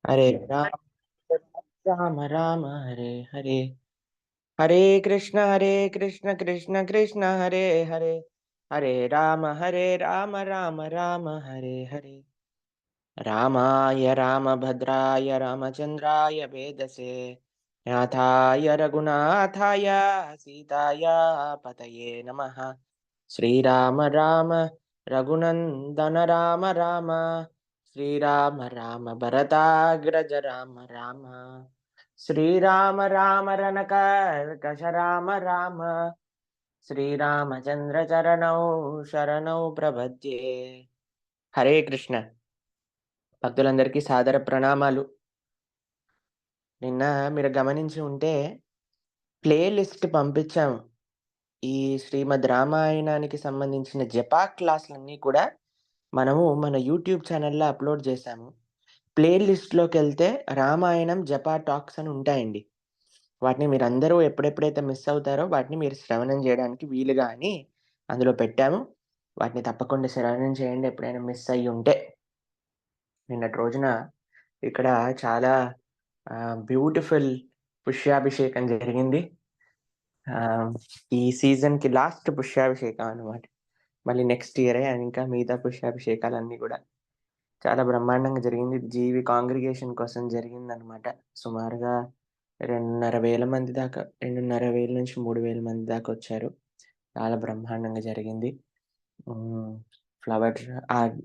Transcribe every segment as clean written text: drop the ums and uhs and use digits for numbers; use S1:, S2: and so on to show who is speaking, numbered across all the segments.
S1: हरे राम राम राम हरे हरे हरे कृष्ण कृष्ण कृष्ण हरे हरे हरे राम राम राम हरे हरे रामाय रामभद्राय रामचन्द्राय वेदसे नाथाय रघुनाथाय सीताय पतये नमः श्रीराम राम रघुनन्दन राम राम श्रीराम राम भरताग्रज राम राम श्रीराम राम रनकर्कश राम राम శ్రీరామచంద్ర చరణౌ ప్రపద్యే. హరే కృష్ణ. భక్తులందరికీ సాదర ప్రణామాలు. నిన్న మీరు గమనించి ఉంటే ప్లే లిస్ట్ పంపించాము. ఈ శ్రీమద్ రామాయణానికి సంబంధించిన జపా క్లాసులన్నీ కూడా మనము మన యూట్యూబ్ ఛానల్‌లో అప్‌లోడ్ చేశాము. ప్లే లిస్ట్‌లోకెళ్తే రామాయణం జపా టాక్స్ అని ఉంటాయండి. వాటిని మీరందరూ ఎప్పుడెప్పుడైతే మిస్ అవుతారో వాటిని మీరు శ్రవణం చేయడానికి వీలుగా అని అందులో పెట్టాము. వాటిని తప్పకుండా శ్రవణం చేయండి ఎప్పుడైనా మిస్ అయ్యుంటే. నిన్నటి రోజున ఇక్కడ చాలా బ్యూటిఫుల్ పుష్యాభిషేకం జరిగింది. ఈ సీజన్‌కి లాస్ట్ పుష్యాభిషేకం అన్నమాట. మళ్ళీ నెక్స్ట్ ఇయరే ఇంకా మిగతా పుష్యాభిషేకాలన్నీ గూడా చాలా బ్రహ్మాండంగా జరిగింది. జీవి కాంగ్రిగేషన్ కోసం జరిగిందనమాట. సుమారుగా 2,500 మంది దాకా 2,500-3,000 మంది దాకా వచ్చారు. చాలా బ్రహ్మాండంగా జరిగింది. హ్మ్. ఫ్లవర్స్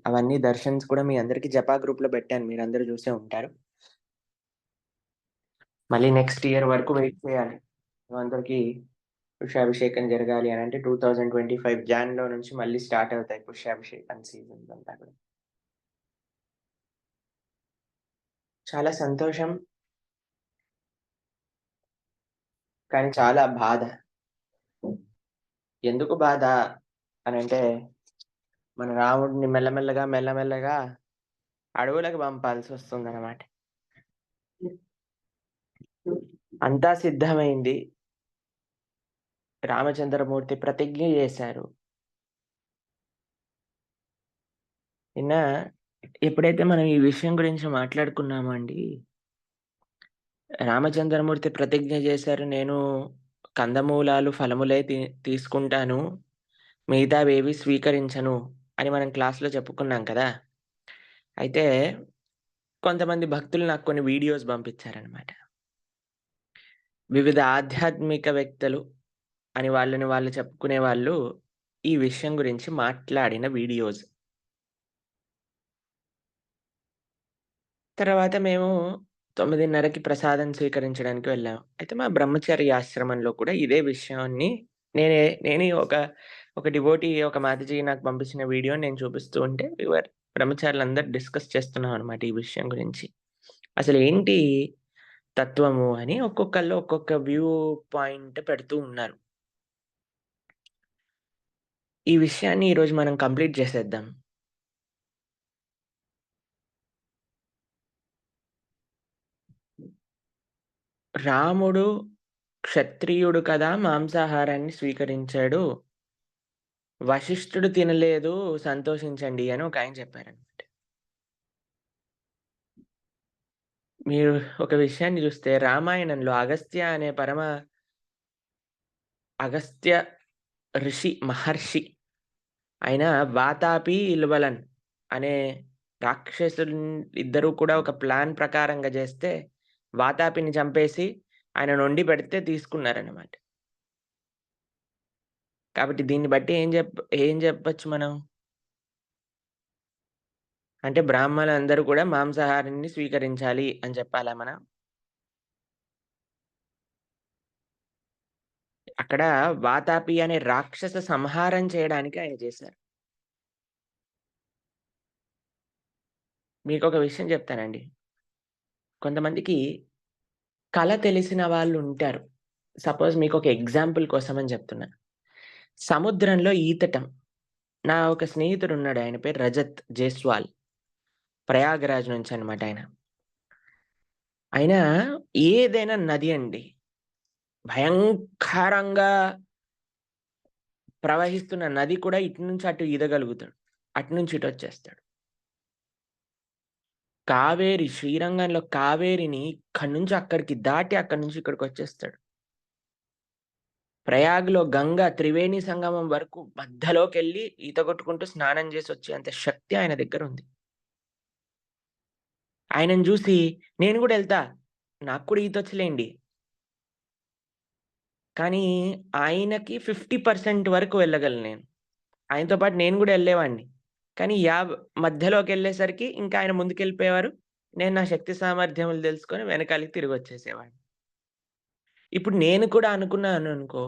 S1: అవన్నీ దర్శన్స్ కూడా మీ అందరికి జపా గ్రూప్‌లో పెట్టాను. మీరందరూ చూసే ఉంటారు. మళ్ళీ నెక్స్ట్ ఇయర్ వరకు వెయిట్ చేయాలి. అందరికి పుష్యాభిషేకం జరగాలి అనంటే 2025 జాన్‌లో నుంచి మళ్ళీ స్టార్ట్ అవుతాయి పుష్యాభిషేకం సీజన్స్ అంతా కూడా. చాలా సంతోషం. కానీ చాలా బాధ. ఎందుకు బాధ అనంటే, మన రాముడిని మెల్లమెల్లగా అడవులకు పంపాల్సొస్తుందనమాట. అంతా సిద్ధమైంది. రామచంద్రమూర్తి ప్రతిజ్ఞ చేశారు. నిన్న ఎప్పుడైతే మనం ఈ విషయం గురించి మాట్లాడుకున్నామో అండి, రామచంద్రమూర్తి ప్రతిజ్ఞ చేశారు. నేను కందమూలాలు, ఫలములే తీసుకుంటాను. మిగతావేవి స్వీకరించను అని మనం క్లాస్‌లో చెప్పుకున్నాం కదా! అయితే కొంతమంది భక్తులు నాకు కొన్ని వీడియోస్ పంపించారనమాట. వివిధ ఆధ్యాత్మిక వ్యక్తులు అని వాళ్ళని వాళ్ళు చెప్పుకునే వాళ్ళు ఈ విషయం గురించి మాట్లాడిన వీడియోస్. తర్వాత మేము 9:30కి ప్రసాదం స్వీకరించడానికి వెళ్ళాం. అయితే మా బ్రహ్మచర్య ఆశ్రమంలో కూడా ఇదే విషయాన్ని నేనే ఒక డివోటీ ఒక మాతాజీ నాకు పంపించిన వీడియోని నేను చూపిస్తూ ఉంటే బ్రహ్మచారులందరూ డిస్కస్ చేస్తున్నాం అనమాట ఈ విషయం గురించి. అసలేంటి తత్వము అని ఒక్కొక్కళ్ళు ఒక్కొక్క వ్యూ పాయింట్ పెడుతూ ఉన్నారు. ఈ విషయాన్ని ఈరోజు మనం కంప్లీట్ చేసేద్దాం. రాముడు క్షత్రియుడు కదా! మాంసాహారాన్ని స్వీకరించాడు. వశిష్ఠుడు తినలేదు సంతోషించండి అని ఒకాయన చెప్పారనమాట. మీరు ఒక విషయాన్ని చూస్తే రామాయణంలో అగస్త్య మహర్షి ఆయన వాతాపి, ఇలువలన్ అనే రాక్షసులు ఇద్దరూ కూడా ఒక ప్లాన్ ప్రకారంగా చేస్తే వాతాపిని చంపేసి ఆయనను వండిపెడితే తీసుకున్నారన్నమాట. కాబట్టి దీన్ని బట్టి ఏం చెప్పొచ్చు మనం? అంటే బ్రాహ్మణులందరూ కూడా మాంసాహారాన్ని స్వీకరించాలి అని చెప్పాలా మనం? అక్కడ వాతాపి అనే రాక్షస సంహారం చేయడానికి ఆయన చేశారు. మీకొక విషయం చెప్తానండి. కొంతమందికి కళ తెలిసిన వాళ్ళుంటారు. సపోజ్ మీకొక ఎగ్జాంపుల్ కోసమని చెప్తున్నా. సముద్రంలో ఈతటం. నా ఒక స్నేహితుడున్నాడు. ఆయన పేరు రజత్ జైస్వాల్. ప్రయాగరాజ్ నుంచనమాట ఆయన. ఆయన ఏదైనా నది అండి. భయంకరంగా ప్రవహిస్తున్న నది కూడా ఇటు నుంచి అటు ఈదగలుగుతాడు. అటు నుంచి ఇటొచ్చేస్తాడు. కావేరి శ్రీరంగంలో కావేరిని ఇక్కడి నుంచి అక్కడికి దాటి అక్కడి నుంచి ఇక్కడికి వచ్చేస్తాడు. ప్రయాగ్‌లో గంగ త్రివేణి సంగమం వరకు మధ్యలోకెళ్ళి ఈత కొట్టుకుంటూ స్నానం చేసి వచ్చేంత శక్తి ఆయన దగ్గరుంది. ఆయనను జూసి నేను గూడా ఎళ్తా. నాకు కూడా ఈతొచ్చులెండి. కానీ ఆయనకి 50% వరకు వెళ్ళగలను నేను. ఆయనతో పాటు నేను గూడా ఎళ్ళేవాడిని. కానీ మధ్యలోకెళ్ళేసరికి ఇంకా ఆయన ముందుకెళ్ళిపోయేవారు. నేను నా శక్తి సామర్థ్యములు దెలుసుకొని వెనకాలకి తిరిగొచ్చేసేవాడిని. ఇప్పుడు నేను కూడా అనుకున్నాననుకో,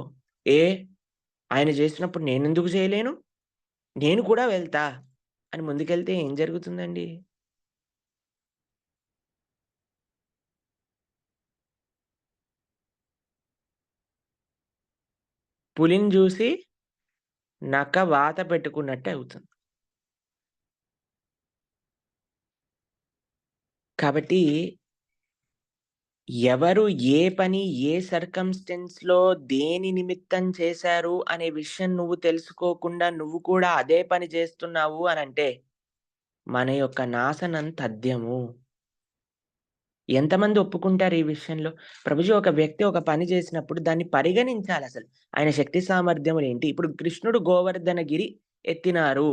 S1: ఏ ఆయన జేసినప్పుడు నేనెందుకు జేయలేను? నేను కూడా వెళ్తా అని ముందుకెళ్తే ఏం జరుగుతుందండి? పులిని జూసి నక్క వాత పెట్టుకున్నట్టే అవుతుంది. కాబట్టి ఎవరు ఏ పని, ఏ సర్కమ్‌స్టెన్స్‌లో దేని నిమిత్తం చేశారు అనే విషయం నువ్వు తెలుసుకోకుండా నువ్వు కూడా అదే పని చేస్తున్నావు అనంటే, మన యొక్క నాశనం తథ్యము. ఎంతమంది ఒప్పుకుంటారు ఈ విషయంలో? ప్రభుజీ ఒక వ్యక్తి ఒక పని చేసినప్పుడు దాన్ని పరిగణించాలసలు. ఆయన శక్తి సామర్థ్యములేంటి? ఇప్పుడు కృష్ణుడు గోవర్ధనగిరి ఎత్తినారు.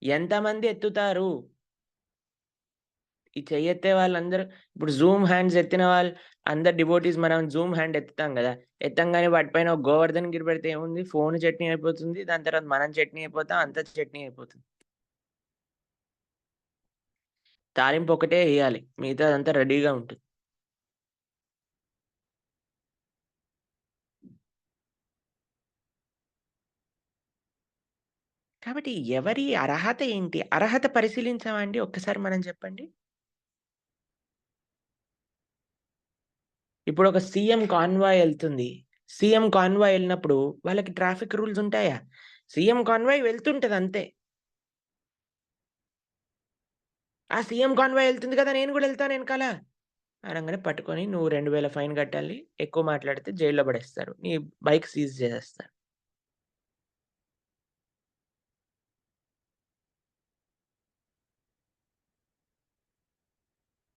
S1: ఎంతమంది ఎత్తుతారు? ఈ చెయ్యెత్తే వాళ్ళందరూ ఇప్పుడు జూమ్ హ్యాండ్స్ ఎత్తిన వాళ్ళు అందరు డివోటీస్ మనం జూమ్ హ్యాండ్ ఎత్తుతాం గదా! ఎత్తంగానే వాటి పైన ఒక గోవర్ధన్ గిరి పెడితే ఏముంది? ఫోను చట్నీ అయిపోతుంది. దాని తర్వాత మనం చట్నీ అయిపోతాం. అంతా చట్నీ అయిపోతుంది. తాలింపు ఒకటే ఎయ్యాలి. మిగతాదంతా రెడీగా ఉంటుంది. కాబట్టి ఎవరి అర్హత ఏంటి? అర్హత పరిశీలించామా అండి ఒక్కసారి మనం చెప్పండి? ఇప్పుడు ఒక సీఎం కాన్వాయ్ ఎళ్తుంది. సీఎం కాన్వాయ్ ఎళ్ళినప్పుడు వాళ్ళకి ట్రాఫిక్ రూల్స్ ఉంటాయా? సీఎం కాన్వాయ్ వెళ్తుంటది అంతే. ఆ సీఎం కాన్వాయ్ ఎళ్తుంది కదా! నేను గూడా ఎళ్తాను ఎనకాల. అనంగానే పట్టుకొని నువ్వు 2000 ఫైన్ కట్టాలి. ఎక్కువ మాట్లాడితే జైల్‌లో పడేస్తారు. నీ బైక్ సీజ్ చేసేస్తారు.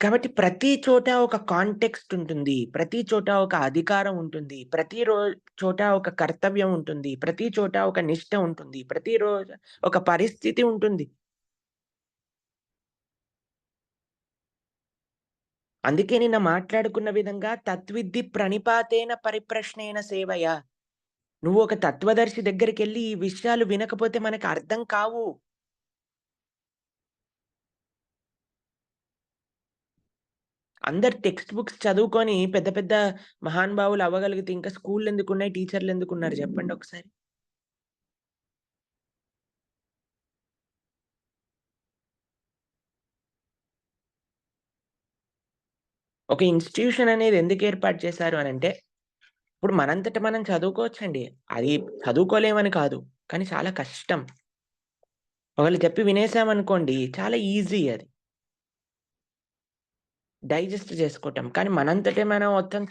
S1: కాబట్టి ప్రతి చోట ఒక కాంటెక్స్ట్ ఉంటుంది. ప్రతి చోట ఒక అధికారం ఉంటుంది. చోట ఒక కర్తవ్యం ఉంటుంది. ప్రతి చోట ఒక నిష్ట ఉంటుంది. ప్రతిరోజు ఒక పరిస్థితి ఉంటుంది. అందుకే నిన్న మాట్లాడుకున్న విధంగా తత్విద్ధి ప్రణిపాతేన పరిప్రశ్నేన సేవయ. నువ్వు ఒక తత్వదర్శి దగ్గరికెళ్లి ఈ విషయాలు వినకపోతే మనకు అర్థం కావు. అందరు టెక్స్ట్ బుక్స్ చదువుకొని పెద్ద పెద్ద మహానుభావులు అవ్వగలిగితే ఇంకా స్కూళ్ళెందుకున్నాయి? టీచర్‌లెందుకున్నారు చెప్పండి ఒకసారి? ఒక ఇన్‌స్టిట్యూషన్ అనేది ఎందుకు ఏర్పాటు చేశారు అనంటే, ఇప్పుడు మనంతట మనం చదువుకోవచ్చండి. అది చదువుకోలేమని కాదు. కానీ చాలా కష్టం. ఒకళ్ళు చెప్పి వినేసామనుకోండి చాలా ఈజీ అది. డైజెస్ట్ చేసుకోవటం. కానీ మనంతటే మనం మొత్తం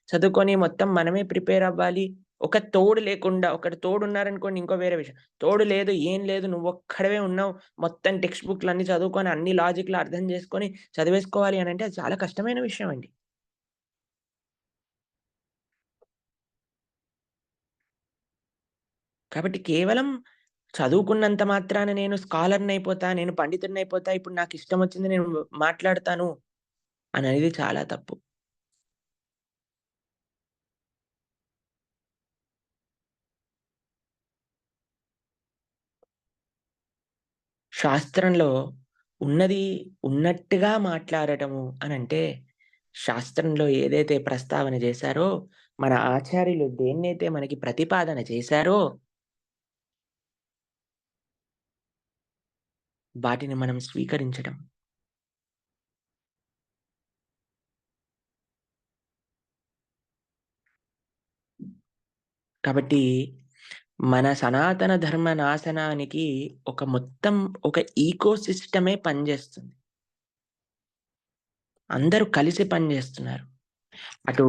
S1: చదువుకొని మొత్తం మనమే ప్రిపేర్ అవ్వాలి. ఒక తోడు లేకుండా ఒకడు తోడున్నారనుకోండి ఇంకో వేరే విషయం. తోడు లేదు, ఏం లేదు నువ్వొక్కడివే ఉన్నావు. మొత్తం టెక్స్ట్ బుక్‌లన్నీ చదువుకొని అన్ని లాజిక్‌లు అర్థం చేసుకొని చదివేసుకోవాలి అనంటే అది చాలా కష్టమైన విషయం అండి. కాబట్టి కేవలం చదువుకున్నంత మాత్రాన నేను స్కాలర్‌నయిపోతా, నేను పండితుడినయిపోతా, ఇప్పుడు నాకిష్టమొచ్చింది నేను మాట్లాడతాను అననేది చాలా తప్పు. శాస్త్రంలో ఉన్నది ఉన్నట్టుగా మాట్లాడటము అనంటే, శాస్త్రంలో ఏదైతే ప్రస్తావన చేశారో, మన ఆచార్యులు దేన్నైతే మనకి ప్రతిపాదన చేశారో, వాటిని మనం స్వీకరించడం. కాబట్టి మన సనాతన ధర్మ నాశనానికి మొత్తం ఒక ఈకోసిస్టమే పనిచేస్తుంది. అందరూ కలిసి పనిచేస్తున్నారు. అటు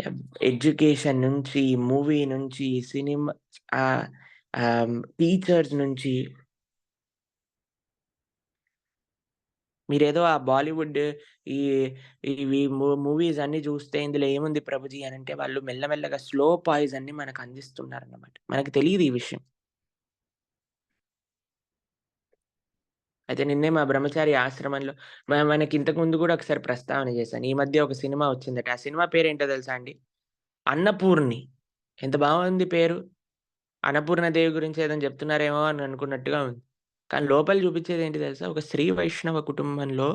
S1: ఎం ఎడ్యుకేషన్ నుంచి, మూవీ నుంచి, ఆహ్, టీచర్స్ నుంచి మీరేదో ఆ బాలీవుడ్ ఈ ఇవి మూవీస్ అన్నీ చూస్తే ఇందులో ఏముంది ప్రభుజీ అనంటే వాళ్ళు మెల్లమెల్లగా స్లో పాయిజన్‌ని మనకు అందిస్తున్నారన్నమాట. మనకు తెలీదు ఈ విషయం. అయితే నిన్నే మా బ్రహ్మచారి ఆశ్రమంలో మనకి ఇంతకు ముందు గూడా ఒకసారి ప్రస్తావన చేశాను. ఈ మధ్య ఒక సినిమా వచ్చిందట. ఆ సినిమా పేరేంటో తెలుసా అండి? 'అన్నపూర్ణి.' ఎంత బావుంది పేరు. అన్నపూర్ణాదేవి గురించి ఏదైనా చెప్తున్నారేమో అని అనుకున్నట్టుగా ఉంది. కానీ లోపల చూపించేదేంటి తెలుసా? ఒక శ్రీ వైష్ణవ కుటుంబంలో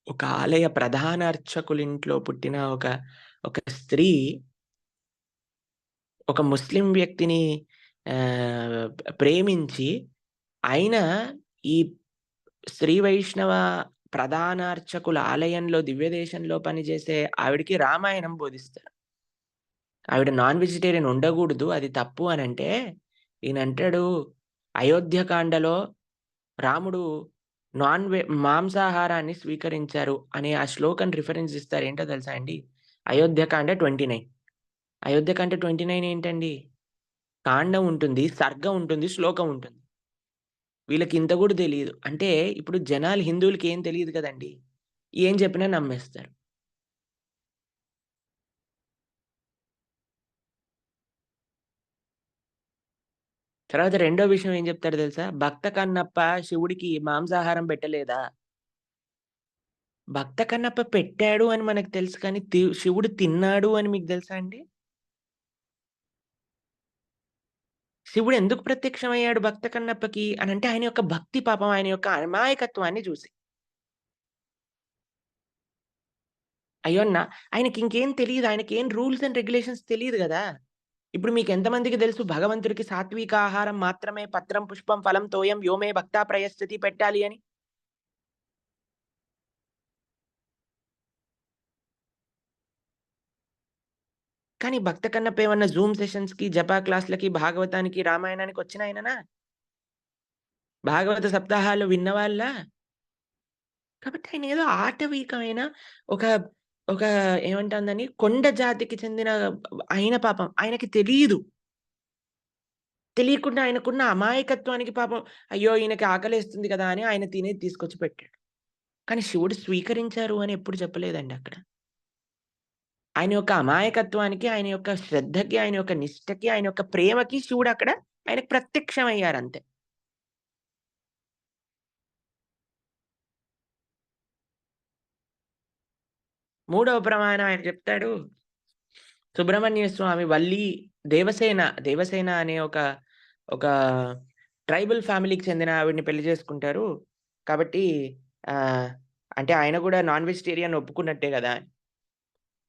S1: ఒక ఆలయ ప్రధాన అర్చకులింట్లో పుట్టిన ఒక స్త్రీ ఒక ముస్లిం వ్యక్తిని ఆహ్, ప్రేమించి ఆయన ఈ శ్రీ వైష్ణవ ప్రధాన అర్చకుల ఆలయంలో దివ్యదేశంలో పనిచేసే ఆవిడకి రామాయణం బోధిస్తారు. ఆవిడ నాన్ వెజిటేరియన్ ఉండగూడదు. అది తప్పు అనంటే, ఈయనంటాడు అయోధ్యకాండలో రాముడు మాంసాహారాన్ని స్వీకరించారు అనే ఆ శ్లోకం రిఫరెన్స్ ఇస్తారు. ఏంటో తెలుసా అండి? అయోధ్యకాండ 29. అయోధ్యకాండ 29 ఏంటండి? కాండం ఉంటుంది, సర్గ ఉంటుంది, శ్లోకం ఉంటుంది. వీళ్ళకి ఇంత గూడా తెలీదు. అంటే ఇప్పుడు జనాలు హిందువులకి ఏం తెలీదు కదండీ! ఏం చెప్పినా నమ్మేస్తారు. తర్వాత రెండో విషయం ఏం జెప్తాడో తెలుసా? భక్త కన్నప్ప శివుడికి మాంసాహారం పెట్టలేదా? భక్త కన్నప్ప పెట్టాడు అని మనకు తెలుసు కానీ, శివుడు తిన్నాడు అని మీకు తెలుసా అండి? శివుడు ఎందుకు ప్రత్యక్షమయ్యాడు భక్త కన్నప్పకి అనంటే, ఆయన యొక్క భక్తి పాపం ఆయన యొక్క అమాయకత్వాన్ని చూసి. అయ్యో! ఆయనకింకేం తెలీదు. ఆయనకేం రూల్స్ అండ్ రెగ్యులేషన్స్ తెలీదు గదా! ఇప్పుడు మీకెంతమందికి తెలుసు భగవంతుడికి సాత్విక ఆహారం మాత్రమే పత్రం, పుష్పం, ఫలం, తోయం, యో మే భక్తా ప్రయశ్చతి పెట్టాలి అని. కానీ భక్త కన్నప్ప ఏమన్నా జూమ్ సెషన్స్‌కి, జపా క్లాస్‌లకి, భాగవతానికి, రామాయణానికి వచ్చిన ఆయననా? భాగవత సప్తాహాలు విన్నవాళ్ళా? కాబట్టి ఆయనేదో ఆటవీకమైన ఒక ఒక ఏమంటాం దాన్ని కొండ జాతికి చెందిన ఆయన పాపం ఆయనకి తెలీదు. తెలియకుండా ఆయనకున్న అమాయకత్వానికి పాపం అయ్యో! ఈయనకి ఆకలేస్తుంది కదా! అని ఆయన తినేది తీసుకొచ్చి పెట్టాడు. కానీ శివుడు స్వీకరించారు అని ఎప్పుడు చెప్పలేదండి అక్కడ. ఆయన యొక్క అమాయకత్వానికి, ఆయన యొక్క శ్రద్ధకి, ఆయన యొక్క నిష్టకి, ఆయన యొక్క ప్రేమకి శివుడక్కడ ఆయనకు ప్రత్యక్షమయ్యారంతే. మూడవ ప్రమాణం ఆయన చెప్తాడు. సుబ్రహ్మణ్య స్వామి దేవసేన అనే ఒక ట్రైబల్ ఫ్యామిలీకి చెందిన ఆవిడని పెళ్లి చేసుకుంటారు. కాబట్టి ఆహ్, అంటే ఆయన గూడా నాన్ వెజిటేరియన్ ఒప్పుకున్నట్టే గదా!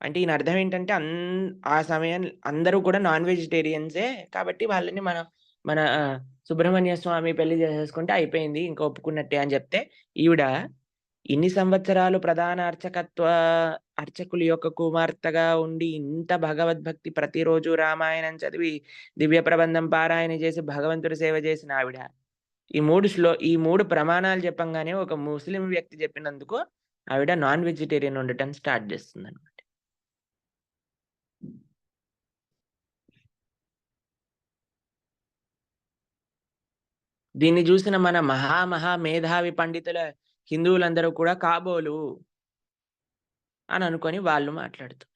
S1: అంటే ఈయన అర్థం ఏంటంటే ఆ సమయం అందరూ కూడా నాన్ వెజిటేరియన్సే. కాబట్టి వాళ్ళని మన సుబ్రహ్మణ్య స్వామి పెళ్లి చేసేసుకుంటే అయిపోయింది. ఇంక ఒప్పుకున్నట్టే అని జెప్తే, ఈవిడ ఇన్ని సంవత్సరాలు ప్రధాన అర్చకుల యొక్క కుమార్తెగా ఉండి, ఇంత భగవద్భక్తి ప్రతిరోజు రామాయణం చదివి, దివ్య ప్రబంధం పారాయణ చేసి, భగవంతుడి సేవ చేసిన ఆవిడ, ఈ 3 ప్రమాణాలు చెప్పంగానే ఒక ముస్లిం వ్యక్తి చెప్పినందుకు, ఆవిడ నాన్ వెజిటేరియన్ వండటం స్టార్ట్ చేస్తుందన్నమాట. దీన్ని జూసిన మన మహా మేధావి పండితుల హిందువులందరూ కూడా కాబోలు అని అనుకోని వాళ్ళు మాట్లాడుతున్నారు.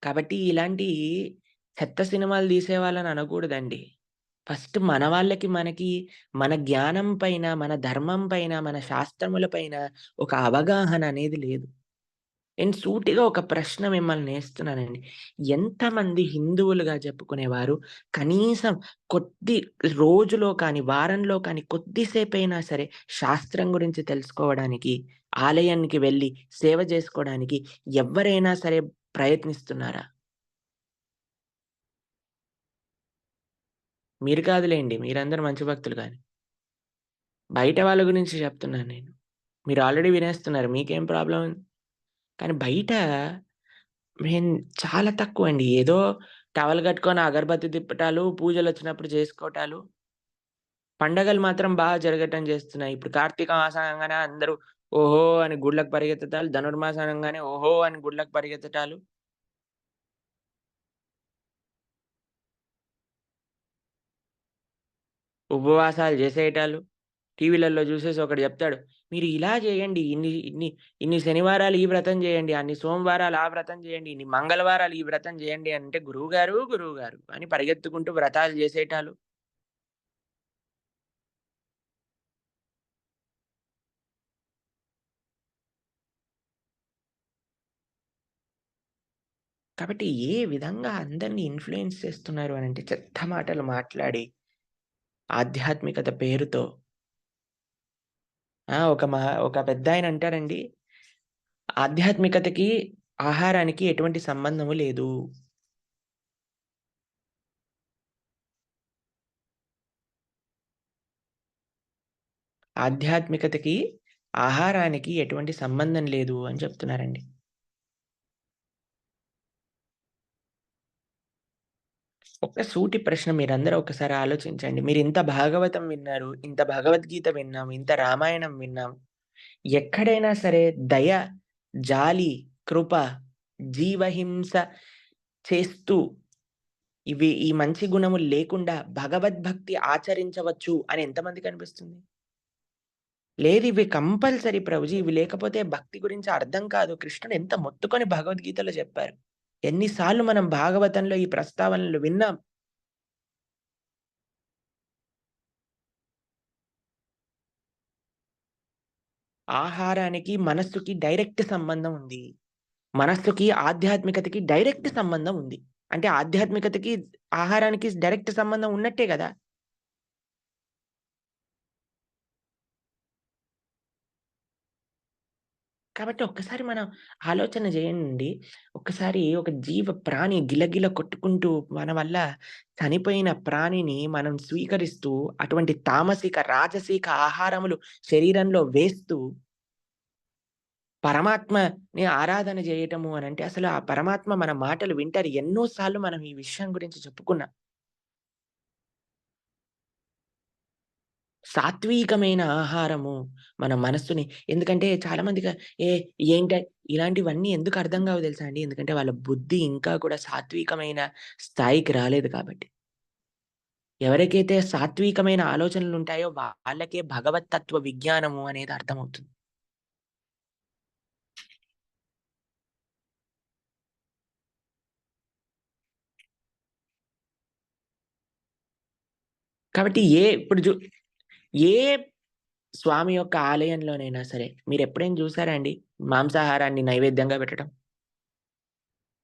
S1: కాబట్టి ఇలాంటి చెత్త సినిమాలు తీసేవాళ్ళని అనకూడదండి. ఫస్ట్ మన వాళ్ళకి మన జ్ఞానం పైన, మన ధర్మం పైన, మన శాస్త్రముల పైన ఒక అవగాహన అనేది లేదు. నేను సూటిగా ఒక ప్రశ్న మిమ్మల్ని ఏస్తున్నానండి. ఎంతమంది హిందువులుగా చెప్పుకునేవారు కనీసం కొద్ది రోజులో కానీ, వారంలో కానీ కొద్దిసేపైనా సరే శాస్త్రం గురించి తెలుసుకోవడానికి, ఆలయానికి వెళ్లి సేవ చేసుకోవడానికి ఎవ్వరైనా సరే ప్రయత్నిస్తున్నారా? మీరు కాదులెండి. మీరందరూ మంచి భక్తులు గాని. బయట వాళ్ళ గురించి చెప్తున్నాను నేను. మీరు ఆల్రెడీ వినేస్తున్నారు. మీకేం ప్రాబ్లమ్ ఉంది? కానీ బయట మేం చాలా తక్కువండి. ఏదో టవల్ కట్టుకొని అగరబత్తి తిప్పటాలు, పూజలొచ్చినప్పుడు చేసుకోటాలు. పండగలు మాత్రం జరగటం చేస్తున్నాయి. ఇప్పుడు కార్తీక మాసం అనంగానే అందరూ ఓహో! అని గుళ్ళకి పరిగెత్తటాలు. ధనుర్మాసం అనంగానే ఓహో! అని గుళ్ళకి పరిగెత్తటాలు. ఉపవాసాలు చేసేయటాలు. టీవీలలో చూసేసి ఒకడు చెప్తాడు. మీరు ఇలా చేయండి. ఇన్ని శనివారాలు ఈ వ్రతం చేయండి. అన్ని సోమవారాలు ఆ వ్రతం చేయండి. ఇన్ని మంగళవారాలు ఈ వ్రతం చేయండి అంటే గురువుగారు, గురువుగారు అని పరిగెత్తుకుంటూ వ్రతాలు చేసేటాలు. కాబట్టి ఏ విధంగా అందరిని ఇన్‌ఫ్లూయెన్స్ చేస్తున్నారు అనంటే చెత్త మాటలు మాట్లాడి, ఆధ్యాత్మికత పేరుతో ఒక పెద్దాయన అంటారండి, "ఆధ్యాత్మికతకి, ఆహారానికి ఎటువంటి సంబంధము లేదు." ఆధ్యాత్మికతకి, ఆహారానికి ఎటువంటి సంబంధం లేదు అని చెప్తున్నారండి. ఒక్క సూటి ప్రశ్న మీరందరూ ఒక్కసారి ఆలోచించండి. మీరింత భాగవతం విన్నారు, ఇంత భగవద్గీత విన్నాం, ఇంత రామాయణం విన్నాం. ఎక్కడైనా సరే దయ, జాలి, కృప, జీవహింస చేస్తూ ఈ మంచి గుణములు లేకుండా భగవద్భక్తి ఆచరించవచ్చు అని ఎంతమందికనిపిస్తుంది? లేదు ఇవి కంపల్సరీ ప్రభుజీ. ఇవి లేకపోతే భక్తి గురించి అర్థం కాదు. కృష్ణుడు ఎంత మొత్తుకొని భగవద్గీతలో చెప్పారు. ఎన్ని సార్లు మనం భాగవతంలో ఈ ప్రస్తావనలు విన్నాం. ఆహారానికి, మనస్సుకి డైరెక్ట్ సంబంధం ఉంది. మనస్సుకి, ఆధ్యాత్మికతకి డైరెక్ట్ సంబంధం ఉంది. అంటే ఆధ్యాత్మికతకి, ఆహారానికి డైరెక్ట్ సంబంధం ఉన్నట్టే గదా! కాబట్టి ఒక్కసారి మనం ఆలోచన జేయండి. ఒక్కసారి ఒక ప్రాణి గిలగిల కొట్టుకుంటూ మన వల్ల చనిపోయిన ప్రాణిని మనం స్వీకరిస్తూ, అటువంటి తామసిక, రాజసిక ఆహారములు శరీరంలో వేస్తూ, పరమాత్మని ఆరాధన జేయటము అనంటే అసలు ఆ పరమాత్మ మన మాటలు వింటారు. ఎన్నో సార్లు మనం ఈ విషయం గురించి చెప్పుకున్నాం. సాత్వీకమైన ఆహారము మన మనస్సుని ఎందుకంటే చాలా మందికి ఏ ఏంట ఇలాంటివన్నీ ఎందుకు అర్థం కావో తెలుసా అండి? ఎందుకంటే వాళ్ళ బుద్ధి ఇంకా కూడా సాత్వికమైన స్థాయికి రాలేదు కాబట్టి. ఎవరికైతే సాత్వికమైన ఆలోచనలుంటాయో వాళ్ళకే భగవత్తత్వ విజ్ఞానము అనేది అర్థమవుతుంది. కాబట్టి ఇప్పుడు ఏ స్వామి యొక్క ఆలయంలోనైనా సరే మీరెప్పుడైనా చూసారా అండి? మాంసాహారాన్ని నైవేద్యంగా పెట్టడం?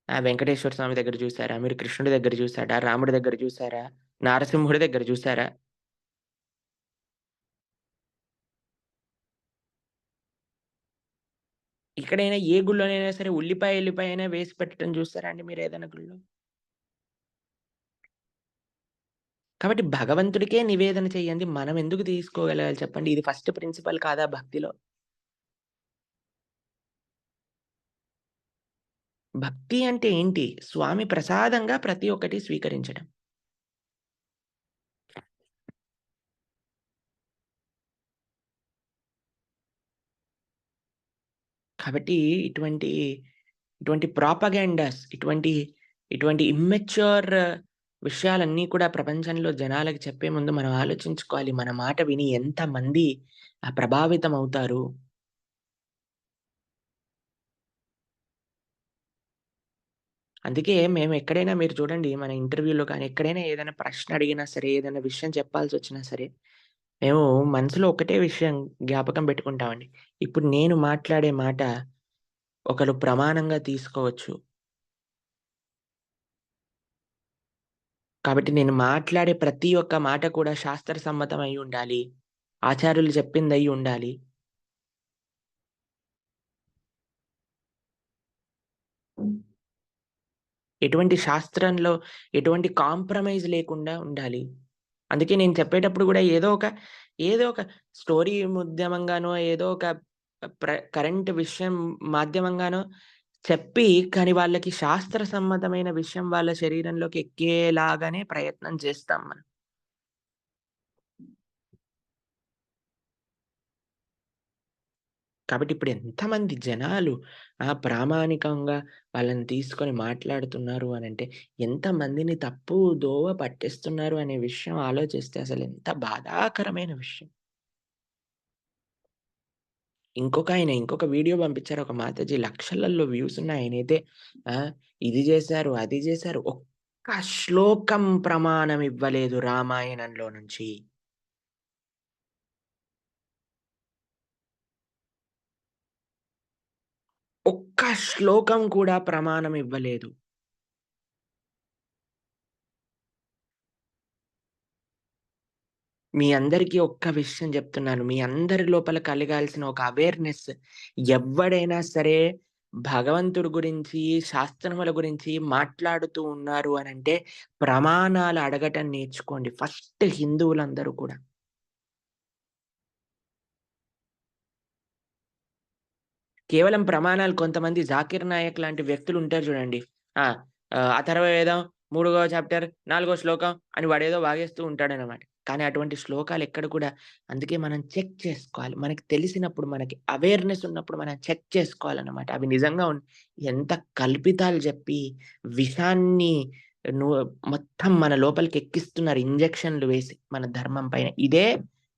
S1: ఆ! వెంకటేశ్వర స్వామి దగ్గర చూసారా? మీరు కృష్ణుడి దగ్గర చూసారా? రాముడి దగ్గర చూసారా? నారసింహుడి దగ్గర చూసారా? ఇక్కడైనా ఏ గుళ్ళోనైనా సరే ఎల్లిపాయ వేసి పెట్టడం చూసారా అండి మీరేదైనా గుడిలో? కాబట్టి భగవంతుడికే నివేదన చేయంది మనం ఎందుకు తీసుకోగలగాలి చెప్పండి? ఇది ఫస్ట్ ప్రిన్సిపల్ కాదా భక్తిలో? భక్తి అంటే ఏంటి? స్వామి ప్రసాదంగా ప్రతి ఒక్కటి స్వీకరించడం. కాబట్టి ఇటువంటి, ఇటువంటి ప్రాపగాండాస్ ఇటువంటి ఇమ్మెచ్యూర్ విషయాలన్నీ కూడా ప్రపంచంలో జనాలకి చెప్పే ముందు మనం ఆలోచించుకోవాలి. మన మాట విని ఎంతమంది ప్రభావితమవుతారు? అందుకే మేమెక్కడైనా మీరు చూడండి మన ఇంటర్వ్యూలో కానీ, ఎక్కడైనా ఏదైనా ప్రశ్న అడిగినా సరే, ఏదైనా విషయం చెప్పాల్సొచ్చినా సరే, మేము మనసులో ఒకటే విషయం జ్ఞాపకం పెట్టుకుంటామండి. ఇప్పుడు నేను మాట్లాడే మాట ఒకళ్ళు ప్రమాణంగా తీసుకోవచ్చు. కాబట్టి నేను మాట్లాడే ప్రతి ఒక్క మాట కూడా శాస్త్ర సమ్మతమై ఉండాలి. ఆచార్యులు చెప్పిందయి ఉండాలి. ఎటువంటి శాస్త్రంలో ఎటువంటి కాంప్రమైజ్ లేకుండా ఉండాలి. అందుకే నేను చెప్పేటప్పుడు గూడా ఏదో ఒక స్టోరీ మాధ్యమంగానో, ఏదో ఒక కరెంట్ విషయం మాధ్యమంగానో చెప్పి, కానీ వాళ్ళకి శాస్త్ర సమ్మతమైన విషయం వాళ్ళ శరీరంలోకి ఎక్కేలాగానే ప్రయత్నం చేస్తాం మనం. కాబట్టి ఇప్పుడు ఎంతమంది జనాలు ప్రామాణికంగా వాళ్ళని తీసుకొని మాట్లాడుతున్నారు అనంటే, ఎంతమందిని తప్పు దోవ పట్టిస్తున్నారు అనే విషయం ఆలోచిస్తే అసలెంత బాధాకరమైన విషయం. ఇంకొక వీడియో పంపించారు ఒక మాతాజీ లక్షలలో వ్యూస్ ఉన్న ఆయనైతే ఇది జేశారు, అది జేశారు. ఒక్క శ్లోకం ప్రమాణం ఇవ్వలేదు రామాయణంలో నుంచి. ఒక్క శ్లోకం కూడా ప్రమాణం ఇవ్వలేదు. మీ అందరికీ ఒక్క విషయం జెప్తున్నాను. మీ అందరి లోపల కలగాల్సిన ఒక అవేర్‌నెస్ ఎవ్వడైనా సరే భగవంతుడి గురించి, శాస్త్రముల గురించి మాట్లాడుతూ ఉన్నారు అనంటే ప్రమాణాలు అడగటం నేర్చుకోండి. ఫస్ట్ హిందువులందరూ కూడా. కేవలం ప్రమాణాలు కొంతమంది 'జాకిర్ నాయక్' లాంటి వ్యక్తులుంటారు చూడండి. ఆ! అథర్వవేదం 3వ చాప్టర్ 4వ శ్లోకం అని వాడేదో వాగేస్తూ ఉంటాడనమాట. కానీ అటువంటి శ్లోకాలెక్కడ కూడా అందుకే మనం చెక్ చేసుకోవాలి. మనకి తెలిసినప్పుడు, మనకి అవేర్‌నెస్ ఉన్నప్పుడు మనం చెక్ చేసుకోవాలనమాట. అవి నిజంగా ఎంత కల్పితాలు జెప్పి, విషాన్ని ను మొత్తం మన లోపలికి ఎక్కిస్తున్నారు ఇంజెక్షన్‌లు వేసి మన ధర్మం పైన. ఇదే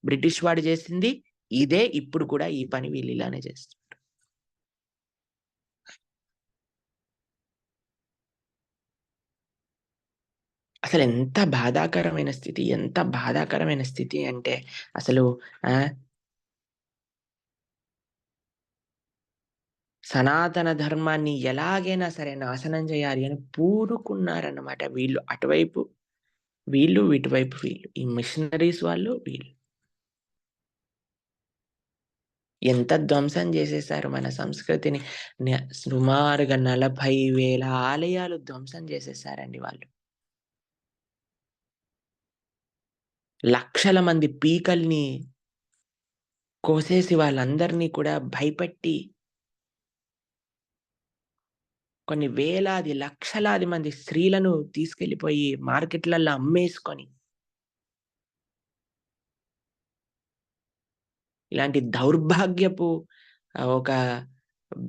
S1: బ్రిటిష్ వాడు జేసింది. ఇదే ఇప్పుడు కూడా ఈ పని వీళ్ళు ఇలానే చేస్తున్నారు. ఎంత బాధాకరమైన స్థితి అంటే అసలు ఆహ్, సనాతన ధర్మాన్ని ఎలాగైనా సరే నాశనం చేయాలి అని పూనుకున్నారన్నమాట. వీళ్ళు అటువైపు వీళ్ళు, ఇటువైపు వీళ్ళు. ఈ మిషనరీస్ వాళ్ళు, వీళ్ళు. ఎంత ధ్వంసం చేసేసారు మన సంస్కృతిని. సుమారుగా 40,000 ఆలయాలు ధ్వంసం చేసేసారండి వాళ్ళు. లక్షల మంది పీకల్ని కోసేసి వాళ్ళందరిని కూడా భయపెట్టి కొన్ని వేలాది, లక్షలాది మంది స్త్రీలను తీసుకెళ్ళిపోయి మార్కెట్‌లల్ల అమ్మేసుకొని, ఇలాంటి దౌర్భాగ్యపు ఒక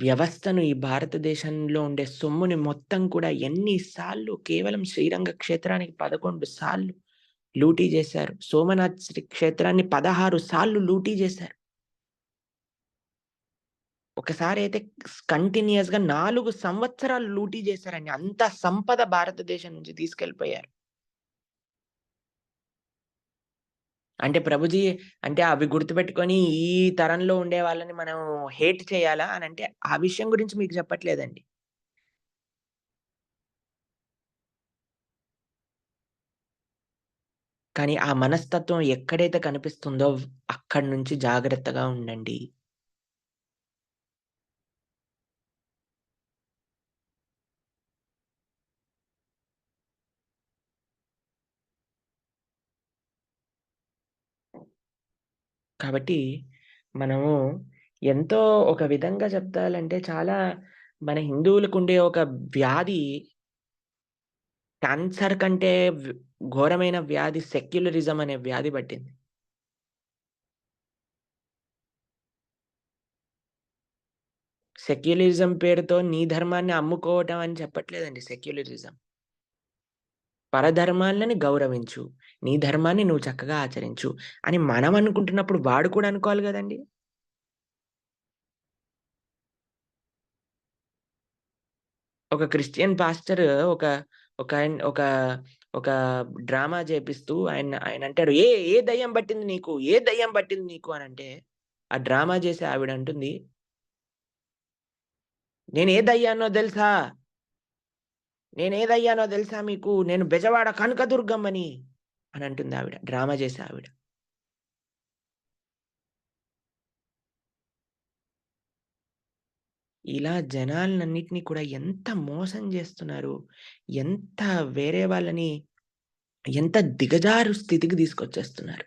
S1: వ్యవస్థను ఈ భారతదేశంలో ఉండే సొమ్ముని మొత్తం కూడా ఎన్ని సార్లు కేవలం శ్రీరంగ క్షేత్రానికి 11 సార్లు లూటీ చేశారు. సోమనాథ్ క్షేత్రాన్ని 16 సార్లు లూటీ చేశారు. ఒకసారైతే కంటిన్యూయస్‌గా 4 సంవత్సరాలు లూటీ చేశారండి. అంత సంపద భారతదేశం నుంచి తీసుకెళ్ళిపోయారు. అంటే ప్రభుజీ అంటే అవి గుర్తుపెట్టుకొని ఈ తరంలో ఉండే వాళ్ళని మనం హేట్ చేయాలా అనంటే, ఆ విషయం గురించి మీకు చెప్పట్లేదండి. కానీ ఆ మనస్తత్వం ఎక్కడైతే కనిపిస్తుందో అక్కడి నుంచి జాగ్రత్తగా ఉండండి. కాబట్టి మనము ఎంతో ఒక విధంగా చెప్పాలంటే చాలా మన హిందువులకుండే ఒక వ్యాధి క్యాన్సర్ కంటే ఘోరమైన వ్యాధి సెక్యులరిజం అనే వ్యాధి పట్టింది. సెక్యులరిజం పేరుతో నీ ధర్మాన్ని అమ్ముకోవటం అని చెప్పట్లేదండి సెక్యులరిజం. పరధర్మాలని గౌరవించు. నీ ధర్మాన్ని నువ్వు చక్కగా ఆచరించు అని మనం అనుకుంటున్నప్పుడు వాడు కూడా అనుకోవాలి గదండీ! ఒక క్రిస్టియన్ పాస్టర్ ఒక ఒకాయన ఒక డ్రామా చేపిస్తూ ఆయనంటాడు, ఏ దెయ్యం పట్టింది నీకు? ఏ దెయ్యం పట్టింది నీకు?" అనంటే, ఆ డ్రామా చేసే ఆవిడ అంటుంది, "నేనే దెయ్యాన్నో దెలుసా? నేనే దెయ్యానో దెలుసా మీకు? నేను బెజవాడ కనకదుర్గమ్మని" అని అంటుంది ఆవిడ. డ్రామా చేసే ఆవిడ. ఇలా జనాలనన్నిటిని కూడా ఎంత మోసం జేస్తున్నారు. ఎంత వేరే వాళ్ళని ఎంత దిగజారు స్థితికి తీసుకొచ్చేస్తున్నారు.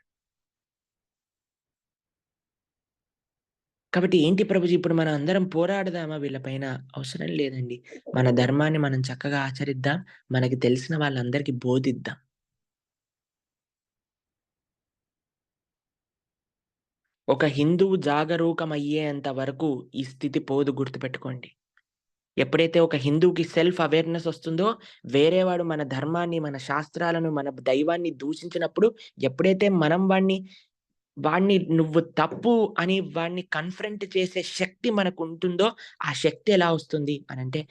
S1: కాబట్టి ఏంటి ప్రభుజీ ఇప్పుడు మనం అందరం పోరాడదామా వీళ్ళ పైన? అవసరం లేదండి. మన ధర్మాన్ని మనం చక్కగా ఆచరిద్దాం. మనకి తెలిసిన వాళ్ళందరికీ బోధిద్దాం. ఒక హిందువు జాగరూకమయ్యేంత వరకు ఈ స్థితి పోదు గుర్తుపెట్టుకోండి. ఎప్పుడైతే ఒక హిందువుకి సెల్ఫ్ అవేర్‌నెస్ ఒస్తుందో, వేరే వాడు మన ధర్మాన్ని, మన శాస్త్రాలను, మన దైవాన్ని దూషించినప్పుడు ఎప్పుడైతే మనం వాడిని వాడిని నువ్వు తప్పు అని వాడిని కన్ఫ్రంట్ చేసే శక్తి మనకుంటుందో, ఆ శక్తి ఎలా వస్తుంది అనంటే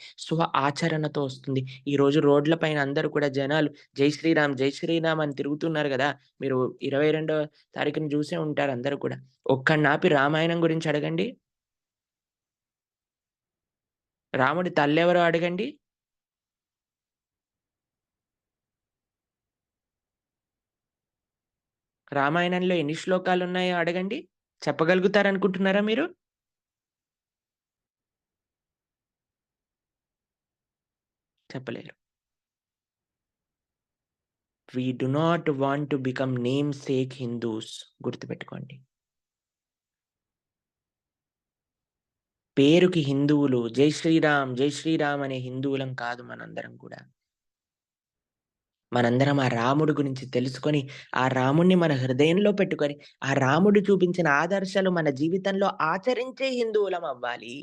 S1: ఆచరణతో వస్తుంది. ఈరోజు రోడ్ల పైన అందరూ కూడా జనాలు జై శ్రీరామ్, జై శ్రీరామ్ అని తిరుగుతున్నారు గదా! మీరు 22వ తారీఖున జూసే ఉంటారు అందరూ కూడా. ఒక్కడినాపి రామాయణం గురించి అడగండి. రాముడి తల్లెవరో అడగండి. రామాయణంలో ఎన్ని శ్లోకాలున్నాయో అడగండి. చెప్పగలుగుతారనుకుంటున్నారా మీరు? చెప్పలేరు. We do not want to become namesake Hindus గుర్తుపెట్టుకోండి. పేరుకి హిందువులు జై శ్రీరామ్, జై శ్రీరామ్ అనే హిందువులం కాదు మనందరం కూడా. మనందరం ఆ రాముడు గురించి తెలుసుకొని, ఆ రాముడిని మన హృదయంలో పెట్టుకొని, ఆ రాముడు చూపించిన ఆదర్శాలు మన జీవితంలో ఆచరించే హిందువులం అవ్వాలి.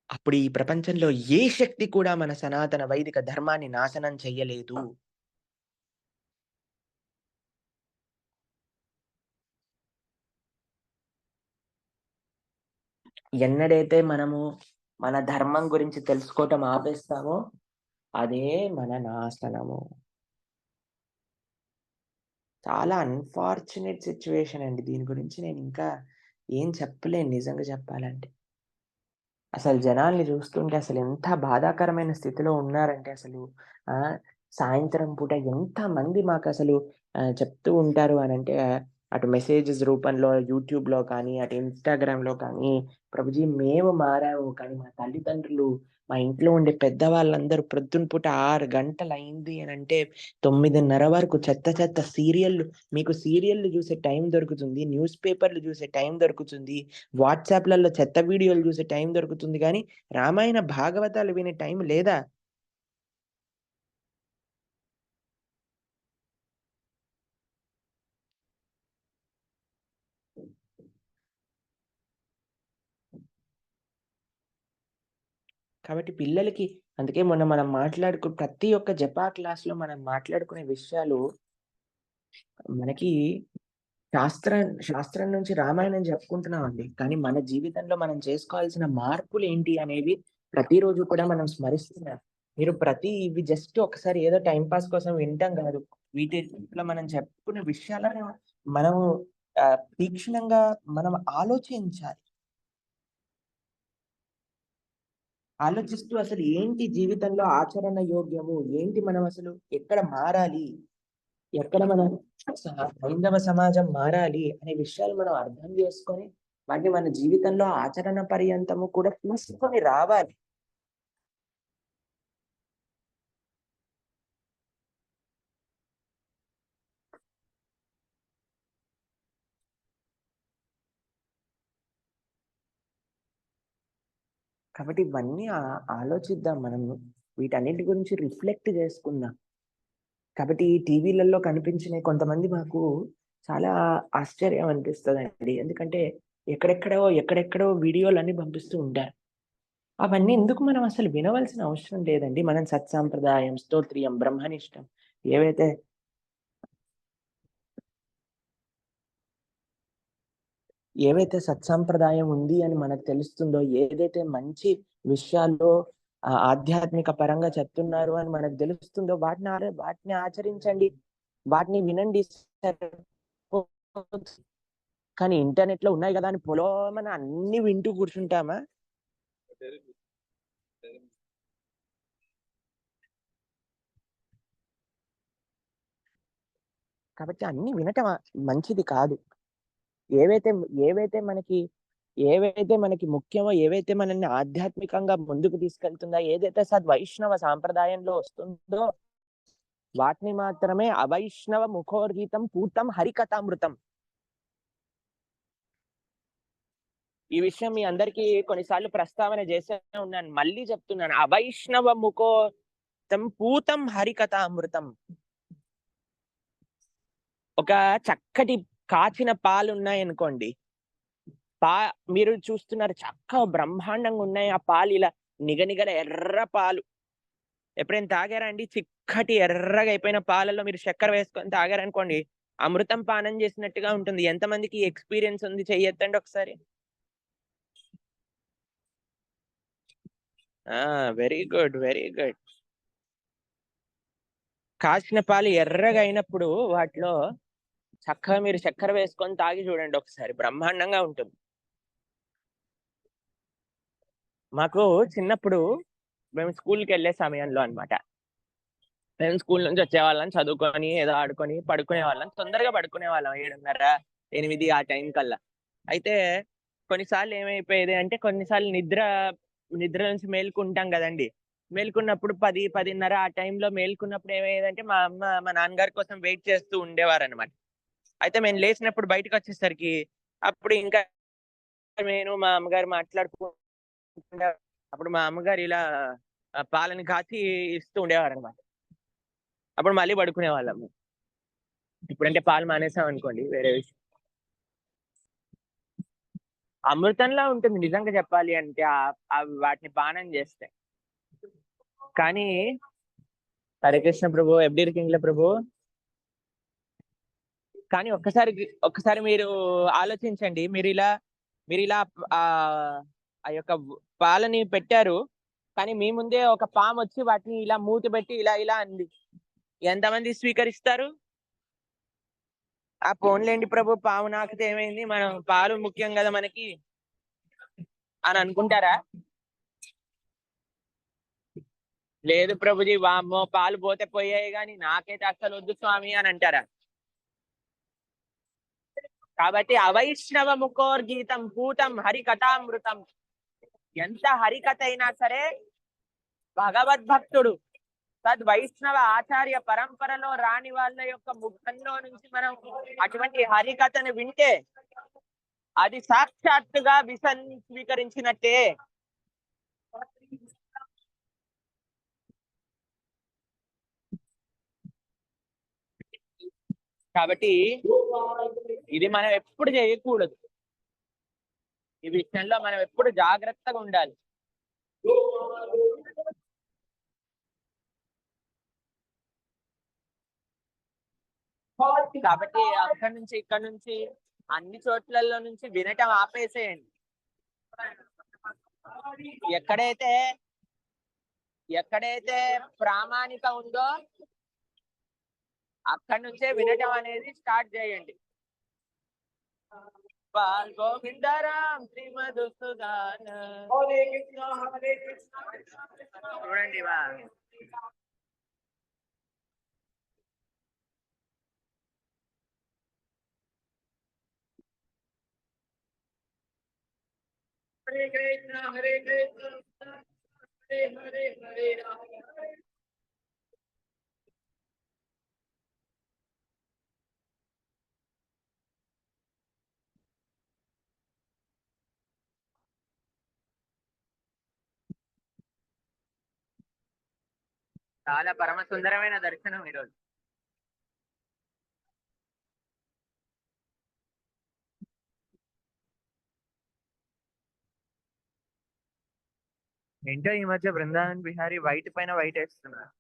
S1: అప్పుడు ఈ ప్రపంచంలో ఏ శక్తి కూడా మన సనాతన వైదిక ధర్మాన్ని నాశనం చెయ్యలేదు. ఎన్నడైతే మనము మన ధర్మం గురించి తెలుసుకోవటం ఆపేస్తామో, అదే మన నాశనము. చాలా అన్‌ఫార్చునేట్ సిట్యుయేషన్ అండి. దీని గురించి నేనింకా ఏం చెప్పలేను నిజంగా చెప్పాలంటే. అసలు జనాల్ని జూస్తుంటే అసలెంత బాధాకరమైన స్థితిలో ఉన్నారంటే అసలు ఆహ్, సాయంత్రం పూట ఎంతమంది మాకసలు చెప్తూ ఉంటారు అనంటే అటు మెసేజెస్ రూపంలో యూట్యూబ్‌లో కానీ, అటు ఇన్‌స్టాగ్రామ్‌లో కానీ, ప్రభుజీ మేము మారాము కానీ మా తల్లిదండ్రులు, మా ఇంట్లో ఉండే పెద్దవాళ్ళందరూ ప్రొద్దున పూట 6 గంటలయింది అనంటే 9:30 వరకు చెత్త చెత్త సీరియల్‌లు మీకు సీరియల్‌లు జూసే టైం దొరుకుతుంది. న్యూస్ పేపర్‌లు జూసే టైం దొరుకుతుంది. వాట్సాప్‌లలో చెత్త వీడియోలు జూసే టైం దొరుకుతుంది గానీ, రామాయణ, భాగవతాలు వినే టైం లేదా? కాబట్టి పిల్లలకి అందుకే మొన్న మనం ప్రతి ఒక్క జపా క్లాస్‌లో మనం మాట్లాడుకునే విషయాలు మనకి శాస్త్రం నుంచి రామాయణం చెప్పుకుంటున్నామండి. కానీ మన జీవితంలో మనం చేసుకోవాల్సిన మార్పులేంటి అనేవి ప్రతిరోజు కూడా మనం స్మరిస్తున్నాం. మీరు ఇవి జస్ట్ ఒకసారి ఏదో టైమ్ పాస్ కోసం వినటం గాదు. వీటిట్లో మనం చెప్పుకునే విషయాలను మనము తీక్షణంగా మనం ఆలోచించాలి. ఆలోచిస్తూ అసలు ఏంటి జీవితంలో ఆచరణ యోగ్యము? ఏంటి మనం అసలు ఎక్కడ మారాలి? ఎక్కడ మన హైందవ సమాజం మారాలి అనే విషయాలు మనం అర్థం చేసుకొని, వాటిని మన జీవితంలో ఆచరణ పర్యంతము కూడా తీసుకొని రావాలి. కాబట్టి ఇవన్నీ ఆలోచిద్దాం మనము. వీటన్నిటి గురించి రిఫ్లెక్ట్ చేసుకుందాం. కాబట్టి ఈ టీవీలలో కనిపించిన కొంతమంది మాకు చాలా ఆశ్చర్యం అనిపిస్తదండి. ఎందుకంటే ఎక్కడెక్కడో వీడియోలన్నీ పంపిస్తూ ఉంటారు. అవన్నీ ఎందుకు మనం అసలు వినవలసిన అవసరం లేదండి. మనం సత్సాంప్రదాయం, స్తోత్రియం, బ్రహ్మనిష్టం ఏవైతే సత్సాంప్రదాయం ఉంది అని మనకు తెలుస్తుందో, ఏదైతే మంచి విషయాల్లో ఆధ్యాత్మిక పరంగా చెప్తున్నారు అని మనకు తెలుస్తుందో వాటిని ఆచరించండి. వాటిని వినండి సరిపోతుంది. కానీ ఇంటర్నెట్‌లో ఉన్నాయి గదా! అని పొలోమని అన్నీ వింటూ కూర్చుంటామా? కాబట్టి అన్నీ వినటం మంచిది కాదు. ఏవైతే ఏవైతే మనకి ఏవైతే మనకి ముఖ్యమో, ఏవైతే మనల్ని ఆధ్యాత్మికంగా ముందుకు తీసుకెళ్తుందో, ఏదైతే సద్వైష్ణవ సాంప్రదాయంలో వస్తుందో, వాటిని మాత్రమే అవైష్ణవ ముఖోర్హితం పూతం హరికథామృతం. ఈ విషయం మీ అందరికీ కొన్ని సార్లు ప్రస్తావన చేసే ఉన్నాను. మళ్ళీ చెప్తున్నాను. అవైష్ణవ ముఖోతం పూతం హరికథామృతం. ఒక చక్కటి కాచిన పాలున్నాయనుకోండి. పా మీరు చూస్తున్నారు చక్కగా బ్రహ్మాండంగా ఉన్నాయి. ఆ పాలు ఇలా నిగనిగల ఎర్ర పాలు. ఎప్పుడైనా తాగారా అండి? చిక్కటి ఎర్రగా అయిపోయిన పాలలో మీరు చక్కెర వేసుకొని తాగారనుకోండి, అమృతం పానం చేసినట్టుగా ఉంటుంది. ఎంతమందికి ఎక్స్‌పీరియన్స్ ఉంది చెయ్యెత్తండి ఒకసారి. ఆ! Very good. Very good. కాచిన పాలు ఎర్రగా అయినప్పుడు వాటిలో చక్కగా మీరు చక్కెర వేసుకొని తాగి చూడండి ఒకసారి. బ్రహ్మాండంగా ఉంటుంది. మాకు చిన్నప్పుడు మేము స్కూలుకెళ్ళే సమయంలో అన్నమాట. మేము స్కూల్ నుంచి వచ్చేవాళ్ళం, చదువుకొని, ఏదో ఆడుకొని, పడుకునేవాళ్ళం. తొందరగా పడుకునేవాళ్ళం 7:30, 8 ఆ టైం కల్లా. అయితే కొన్నిసార్లు ఏమైపోయేది అంటే, కొన్నిసార్లు నిద్ర నుంచి మేలుకుంటాం గదండీ! మేలుకున్నప్పుడు 10, 10:30 ఆ టైంలో మేలుకున్నప్పుడు ఏమయ్యేదంటే, మా అమ్మ, మా నాన్నగారి కోసం వెయిట్ చేస్తూ ఉండేవారనమాట. అయితే మేము లేసినప్పుడు బయటకొచ్చేసరికి, అప్పుడు ఇంకా నేను, మా అమ్మగారు మాట్లాడుకుంటా అప్పుడు మా అమ్మగారు ఇలా పాలని కాచి ఇస్తూ ఉండేవారనమాట. అప్పుడు మళ్ళీ పడుకునేవాళ్ళము. ఇప్పుడంటే పాలు మానేసామనుకోండి వేరే విషయం. అమృతంలా ఉంటుంది నిజంగా చెప్పాలి అంటే అవి వాటిని పానం చేస్తే. కానీ హరే కృష్ణ ప్రభు, ఎఫ్‌డీ కింగ్‌ల ప్రభు. కానీ ఒక్కసారి మీరు ఆలోచించండి. మీరిలా ఆ యొక్క పాలని పెట్టారు. కానీ మీ ముందే ఒక పామొచ్చి వాటిని ఇలా మూతి పెట్టి ఇలా ఇలా అంది. ఎంతమంది స్వీకరిస్తారు? ఆ పోనీలెండి ప్రభు, పాము నాకితే ఏమైంది? మనం పాలు ముఖ్యం గదా మనకి అని అనుకుంటారా? లేదు ప్రభుజీ, వామ్మో! పాలు పోతే పోయాయి గానీ నాకైతే అస్సలొద్దు స్వామి అని అంటారా? కాబట్టి అవైష్ణవ ముఖోర్గీతం పూతం హరికథామృతం. ఎంత హరికథ అయినా సరే భగవద్భక్తుడు వైష్ణవ ఆచార్య పరంపరలో రాని వాళ్ళ యొక్క ముఖంలో నుంచి మనం అటువంటి హరికథను వింటే అది సాక్షాత్తుగా విషం స్వీకరించినట్టే. కాబట్టి ఇది మనం ఎప్పుడు చేయకూడదు. ఈ విషయంలో మనం ఎప్పుడు జాగ్రత్తగా ఉండాలి. కాబట్టి అక్కడి నుంచి ఇక్కడి నుంచి అన్ని చోట్లలో నుంచి వినటం ఆపేసేయండి. ఎక్కడైతే ఎక్కడైతే ప్రామాణిక ఉందో అక్కడి నుంచే వినటం అనేది స్టార్ట్ చేయండి. గోవిందరాం శ్రీమధుసూదన చూడండి వా. హరే కృష్ణ హరే కృష్ణ హరే హరే హరే రామ. చాలా పరమ సుందరమైన దర్శనం ఈరోజు. ఏంటో ఈ మధ్య బృందావన్ బిహారీ వైట్ పైన వైట్ వేస్తున్నారు.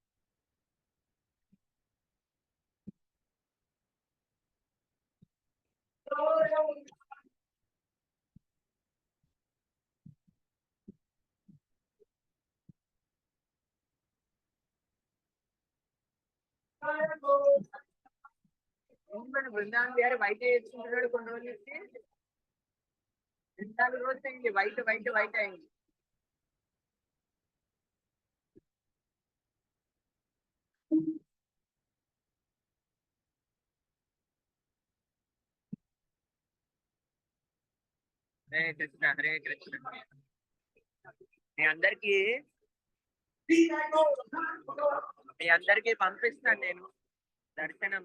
S1: బృందావన్ బిహారీ వైట్ వేసుకుంటున్నాడు కొన్ని రోజులు నుంచి. 4 రోజులు అయింది వైట్ వైట్ వైట్ అయింది. హరే కృష్ణ హరే కృష్ణ. మీ అందరికి పంపిస్తాను నేను దర్శనం.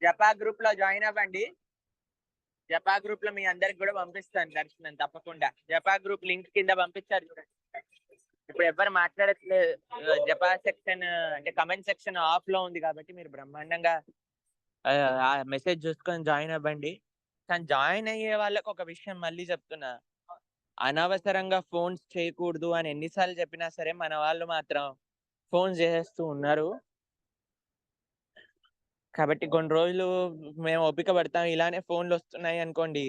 S1: జపా గ్రూప్ లో జాయిన్ అవ్వండి. జపా గ్రూప్ లో మీ అందరికి కూడా పంపిస్తాను దర్శనం తప్పకుండా. జపా గ్రూప్ లింక్ కింద పంపించారు చూడండి. ఇప్పుడు ఎవరు మాట్లాడట్లేదు. జపా సెక్షన్ అంటే కమెంట్ సెక్షన్ ఆఫ్ లో ఉంది కాబట్టి మీరు బ్రహ్మాండంగా ఆ మెసేజ్ చూసుకొని జాయిన్ అవ్వండి. కానీ జాయిన్ అయ్యే వాళ్ళకి ఒక విషయం మళ్ళీ చెప్తున్నా, అనవసరంగా ఫోన్స్ చేయకూడదు అని ఎన్నిసార్లు చెప్పినా సరే మన వాళ్ళు మాత్రం ఫోన్ చేసేస్తూ ఉన్నారు. కాబట్టి కొన్ని రోజులు మేము ఓపిక పడతాం. ఇలానే ఫోన్లు వస్తున్నాయి అనుకోండి,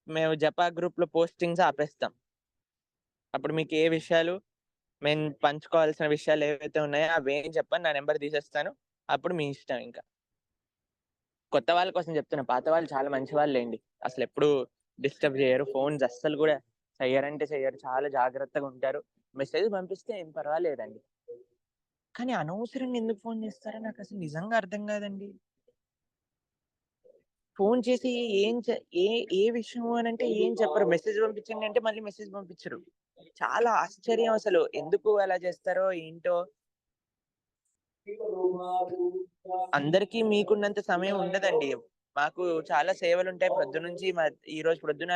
S1: మేము జపా గ్రూప్ లో పోస్టింగ్స్ ఆపేస్తాం. అప్పుడు మీకు ఏ విషయాలు మేము పంచుకోవాల్సిన విషయాలు ఏవైతే ఉన్నాయో అవి ఏం చెప్పని నా నెంబర్ తీసేస్తాను. అప్పుడు మీ ఇష్టం. ఇంకా కొత్త వాళ్ళ కోసం చెప్తున్నా, పాత వాళ్ళు చాలా మంచి వాళ్ళేండి. అసలు ఎప్పుడు డిస్టర్బ్ చేయరు, ఫోన్స్ అస్సలు కూడా చెయ్యరంటే చెయ్యరు, చాలా జాగ్రత్తగా ఉంటారు. మెసేజ్ పంపిస్తే ఏం పర్వాలేదండి, కానీ అనవసరంగా ఎందుకు ఫోన్ చేస్తారో నాకు అసలు నిజంగా అర్థం కాదండి. ఫోన్ చేసి ఏ ఏ విషయం అని అంటే ఏం చెప్పరు, మెసేజ్ పంపించండి అంటే మళ్ళీ మెసేజ్ పంపించరు. చాలా ఆశ్చర్యం అసలు, ఎందుకు అలా చేస్తారో ఏంటో. అందరికీ మీకున్నంత సమయం ఉండదండి. మాకు చాలా సేవలుంటాయి పొద్దునుంచి. ఈ రోజు ప్రొద్దున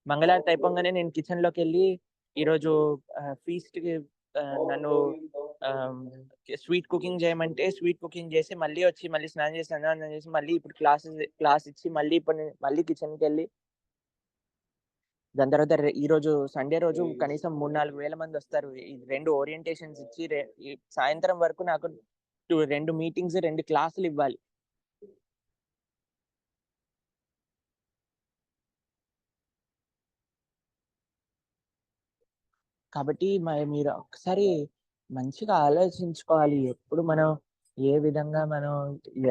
S1: మంగళారతి అయిపోంగానే నేను కిచెన్‌లోకెళ్ళి ఈరోజు ఫీస్ట్‌కి నన్ను ఆహ్, స్వీట్ కుకింగ్ చేయమంటే స్వీట్ కుకింగ్ చేసి, మళ్ళీ వచ్చి మళ్ళీ స్నానం చేసి, అన్నం చేసి, మళ్ళీ ఇప్పుడు క్లాస్ ఇచ్చి, మళ్ళీ ఇప్పుడు మళ్ళీ కిచెన్‌కెళ్ళి, దాని తర్వాత ఈరోజు సండే రోజు కనీసం 3, 4 వేల మందొస్తారు. ఈ 2 ఓరియంటేషన్స్ ఇచ్చి ఈ సాయంత్రం వరకు నాకు 2 మీటింగ్స్, 2 క్లాసులివ్వాలి. కాబట్టి మీరు ఒక్కసారి మంచిగా ఆలోచించుకోవాలి. ఎప్పుడు మనం ఏ విధంగా మనం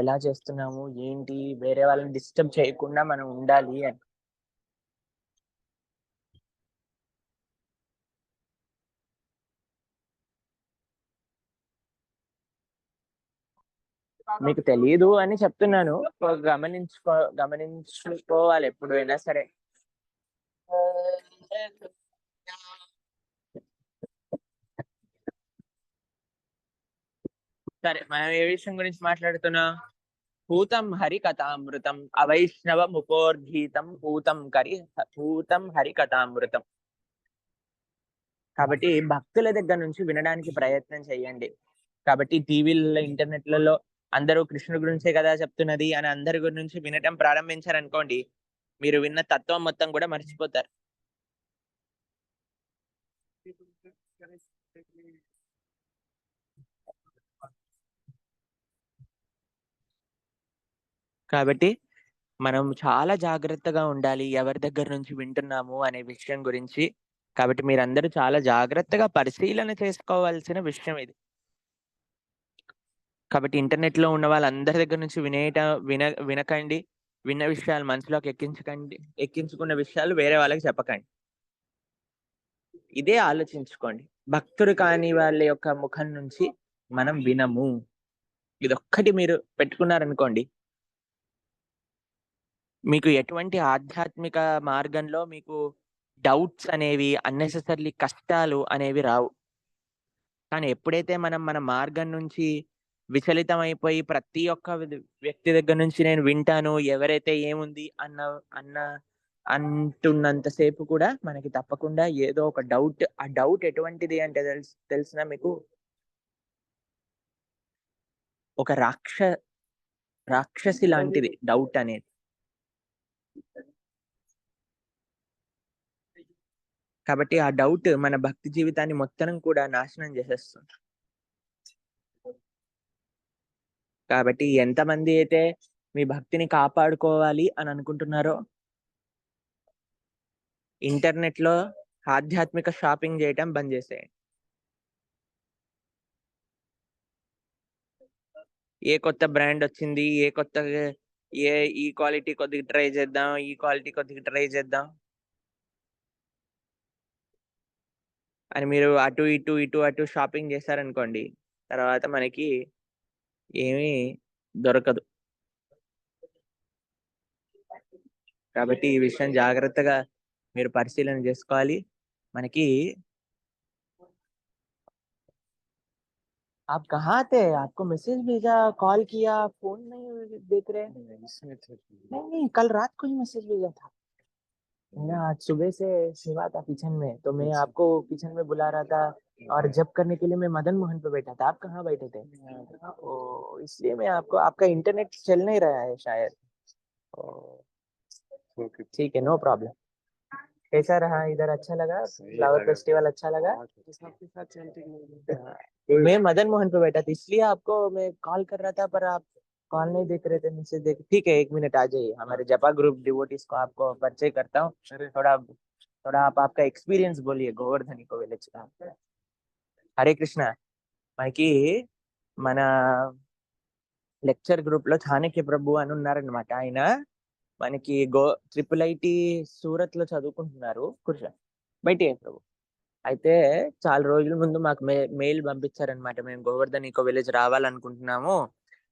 S1: ఎలా చేస్తున్నాము, ఏంటి, వేరే వాళ్ళని డిస్టర్బ్ చేయకుండా మనం ఉండాలి అని. మీకు తెలీదు అని చెప్తున్నాను. గమనించుకోవాలి ఎప్పుడైనా సరే. సరే, మనం ఏ విషయం గురించి మాట్లాడుతున్నాం? పూతం హరికథామృతం అవైష్ణవముపోర్గీతం పూతం హరికథామృతం. కాబట్టి భక్తుల దగ్గర నుంచి వినడానికి ప్రయత్నం చేయండి. కాబట్టి టీవీలలో, ఇంటర్నెట్లలో అందరూ కృష్ణుడి గురించే కదా చెప్తున్నది అని అందరి గురించి వినటం ప్రారంభించారనుకోండి, మీరు విన్న తత్వం మొత్తం కూడా మర్చిపోతారు. కాబట్టి మనం చాలా జాగ్రత్తగా ఉండాలి, ఎవరి దగ్గర నుంచి వింటున్నాము అనే విషయం గురించి. కాబట్టి మీరందరూ చాలా జాగ్రత్తగా పరిశీలన చేసుకోవాల్సిన విషయం ఇది. కాబట్టి ఇంటర్నెట్‌లో ఉన్న వాళ్ళందరి దగ్గర నుంచి వినకండి. విన్న విషయాలు మనసులోకి ఎక్కించకండి. ఎక్కించుకున్న విషయాలు వేరే వాళ్ళకి చెప్పకండి. ఇదే ఆలోచించుకోండి. భక్తుడు కాని వాళ్ళ యొక్క ముఖం నుంచి మనం వినము. ఇదొక్కటి మీరు పెట్టుకున్నారనుకోండి, మీకు ఎటువంటి ఆధ్యాత్మిక మార్గంలో మీకు డౌట్స్ అనేవి, అన్నెసెసరీలీ కష్టాలు అనేవి రావు. కానీ ఎప్పుడైతే మనం మన మార్గం నుంచి విచలితమైపోయి ప్రతి ఒక్క వ్యక్తి దగ్గర నుంచి నేను వింటాను, ఎవరైతే ఏముంది అన్న అంటున్నంత సేపు కూడా మనకి తప్పకుండా ఏదో ఒక డౌట్, ఆ డౌట్ ఎటువంటిది అంటే తెలిసినా మీకు? ఒక రాక్షసి లాంటిది డౌట్ అనేది. కాబట్టి ఆ డౌట్ మన భక్తి జీవితాన్ని మొత్తం కూడా నాశనం చేసేస్తుంది. కాబట్టి ఎంతమంది అయితే మీ భక్తిని కాపాడుకోవాలి అని అనుకుంటున్నారో, ఇంటర్నెట్‌లో ఆధ్యాత్మిక షాపింగ్ చేయటం బంద్ చేసేయండి. ఏ కొత్త బ్రాండ్ వచ్చింది, ఈ క్వాలిటీ కొద్దిగా ట్రై చేద్దాం, ఈ క్వాలిటీ కొద్దిగా ట్రై చేద్దాం అని మీరు అటు షాపింగ్ చేశారనుకోండి, తర్వాత మనకి ఏమీ దొరకదు. కాబట్టి ఈ విషయం జాగ్రత్తగా మీరు పరిశీలన చేసుకోవాలి. మనకి आप कहाँ थे? आपको मैसेज भेजा, कॉल किया, फ़ोन नहीं देख रहे? नहीं, नहीं, कल रात को ही मैसेज भेजा था। मैं आज सुबह से सेवा था किचन में, तो मैं आपको किचन में बुला रहा था और जप करने के लिए मैं मदन मोहन पे बैठा था। आप कहाँ बैठे थे? ओह! इसलिए मैं आपको, आपका इंटरनेट चल नहीं रहा है शायद। ओह! ठीक है, नो प्रॉब्लम। कैसा रहा इधर? अच्छा लगा? फ्लावर फेस्टिवल अच्छा लगा? मैं मदन मोहन पे बैठा था, इसलिए आपको मैं कॉल कर रहा था, पर आप कॉल नहीं देख रहे थे, मैसेज देख। ठीक है, 1 मिनट आ जाइए, हमारे जपा ग्रुप डिवोटीज को आपको परिचय करता हूँ। थोड़ा थोड़ा आप आपका एक्सपीरियన్స్ बोलिए गोवर्धन इको विलेज का। హరే కృష్ణ. మనకి మన లెక్చర్ గ్రూప్ లో చాణక్య ప్రభు అని ఉన్నారనమాట. ఆయన మనకి ట్రిపుల్ ఐటీ సూరత్ లో చదువుకుంటున్నారు. కూర్చో, బయట ప్రభు. అయితే చాలా రోజుల ముందు మాకు మెయిల్ పంపించారనమాట, మేము గోవర్ధన్ ఈకో విలేజ్ రావాలనుకుంటున్నాము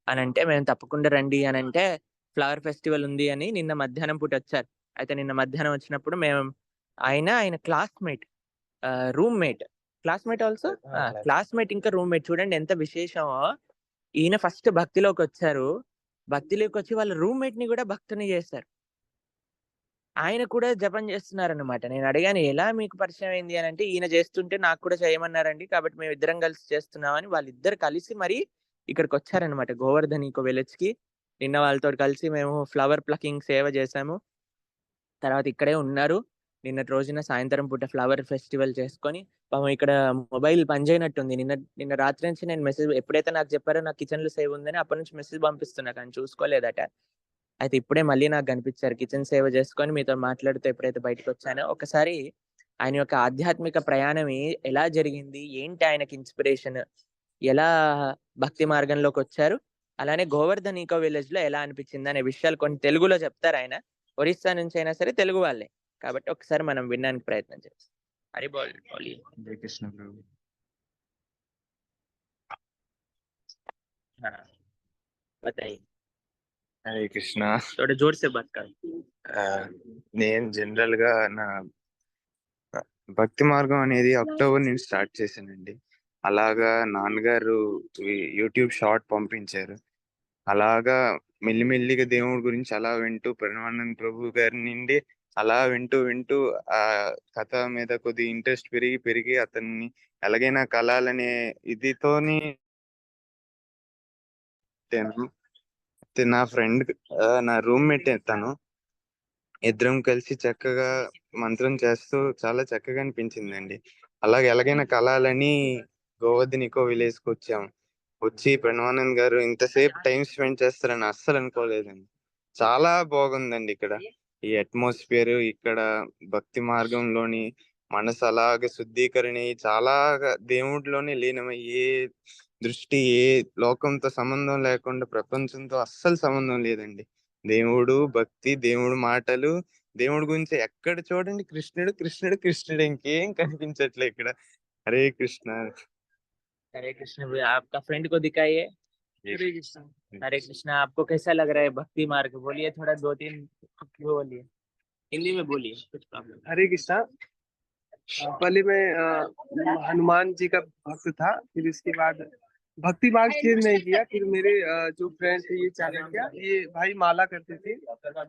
S1: అని. అంటే మేము తప్పకుండా రండి అని అంటే, ఫ్లవర్ ఫెస్టివల్ ఉంది అని నిన్న మధ్యాహ్నం పూట వచ్చారు. అయితే నిన్న మధ్యాహ్నం వచ్చినప్పుడు మేము ఆయన classmate, roommate, classmate also classmate ఇంకా రూమ్మేట్, చూడండి ఎంత విశేషమో. ఈయన ఫస్ట్ భక్తిలోకి వచ్చారు, భక్తిలోకి వచ్చి వాళ్ళ రూమ్మేట్ ని కూడా భక్తుని చేశారు. ఆయన కూడా జపం చేస్తున్నారనమాట. నేను అడిగాను, ఎలా మీకు పరిచయం అయింది అని అంటే, ఈయన చేస్తుంటే నాకు కూడా చేయమన్నారండి, కాబట్టి మేము ఇద్దరం కలిసి చేస్తున్నామని వాళ్ళిద్దరు కలిసి మరి ఇక్కడికి వచ్చారనమాట, గోవర్ధన్ ఈకో విలేజ్ కి. నిన్న వాళ్ళతో కలిసి మేము ఫ్లవర్ ప్లకింగ్ సేవ చేశాము. తర్వాత ఇక్కడే ఉన్నారు. నిన్నటి రోజున సాయంత్రం పూట ఫ్లవర్ ఫెస్టివల్ చేసుకొని, పాపం ఇక్కడ మొబైల్ పనిచేయనట్టుంది. నిన్న రాత్రి నుంచి నేను మెసేజ్, ఎప్పుడైతే నాకు చెప్పారో నాకు కిచెన్ లో సేవ్ ఉందని, అప్పటి నుంచి మెసేజ్ పంపిస్తున్నా, కానీ చూసుకోలేదట. అయితే ఇప్పుడే మళ్ళీ నాకు కనిపించారు, కిచెన్ సేవ చేసుకొని మీతో మాట్లాడుతూ ఎప్పుడైతే బయటకు వచ్చానో. ఒకసారి ఆయన యొక్క ఆధ్యాత్మిక ప్రయాణం ఎలా జరిగింది, ఏంటి ఆయనకి ఇన్స్పిరేషన్, ఎలా భక్తి మార్గంలోకి వచ్చారు, అలానే గోవర్ధన్ ఈకో విలేజ్ లో ఎలా అనిపించింది అనే విషయాలు కొన్ని తెలుగులో చెప్తారు ఆయన. ఒరిస్సా నుంచి అయినా సరే తెలుగు వాళ్ళే, కాబట్టి ఒకసారి మనం వినడానికి ప్రయత్నం చేస్తాం. హరి బోల్ బోలిए।
S2: हरे कृष्ण प्रभु।
S1: हाँ, बताइए।
S2: హరే కృష్ణ।
S1: थोड़ा जोर से बात कर।
S2: నేను జనరల్ గా నా భక్తి మార్గం అనేది అక్టోబర్ నుంచి స్టార్ట్ చేశానండి. అలాగా నాన్నగారు యూట్యూబ్ షార్ట్ పంపించారు. అలాగా మెల్లిమెల్లిగా దేవుడి గురించి అలా వింటూ, ప్రణవానంద ప్రభు గారి నుండి అలా వింటూ వింటూ ఆ కథ మీద కొద్ది ఇంట్రెస్ట్ పెరిగి పెరిగి అతన్ని ఎలాగైనా కలాలనే ఇదితోని నా ఫ్రెండ్, నా రూమ్మేట్ తను. ఇద్దరం కలిసి చక్కగా మంత్రం చేస్తూ చాలా చక్కగా అనిపించిందండి. అలాగే ఎలాగైనా కలాలని గోవర్ధన్ ఈకో విలేజ్ కి వచ్చి ప్రణవానంద్ గారు ఇంతసేపు టైం స్పెండ్ చేస్తారని అస్సలు అనుకోలేదండి. చాలా బాగుందండి ఇక్కడ ఈ అట్మాస్ఫియర్. ఇక్కడ భక్తి మార్గంలోని మనసు అలాగే శుద్ధీకరణ అయ్యి చాలా దేవుడిలోనే లీనమయ్యి, ఏ దృష్టి ఏ లోకంతో సంబంధం లేకుండా, ప్రపంచంతో అస్సలు సంబంధం లేదండి. దేవుడు, భక్తి, దేవుడు మాటలు, దేవుడి గురించి ఎక్కడ చూడండి కృష్ణుడు కృష్ణుడు కృష్ణుడు, ఇంకేం కనిపించట్లే ఇక్కడ. హరే కృష్ణ।
S1: हरे कृष्ण भैया, आपका फ्रेंड को दिखाइए।
S2: हरे कृष्ण।
S1: हरे कृष्णा, आपको कैसा लग रहा है भक्ति मार्ग? बोलिए, थोड़ा 2-3 बोलिए, हिंदी में बोलिए, कुछ प्रॉब्लम।
S3: हरे कृष्णा। पहले मैं हनुमान जी का भक्त था, फिर इसके बाद भक्ति मार्ग चेंज नहीं किया। फिर मेरे जो फ्रेंड थे ये चाणक्य, ये भाई माला करते थे,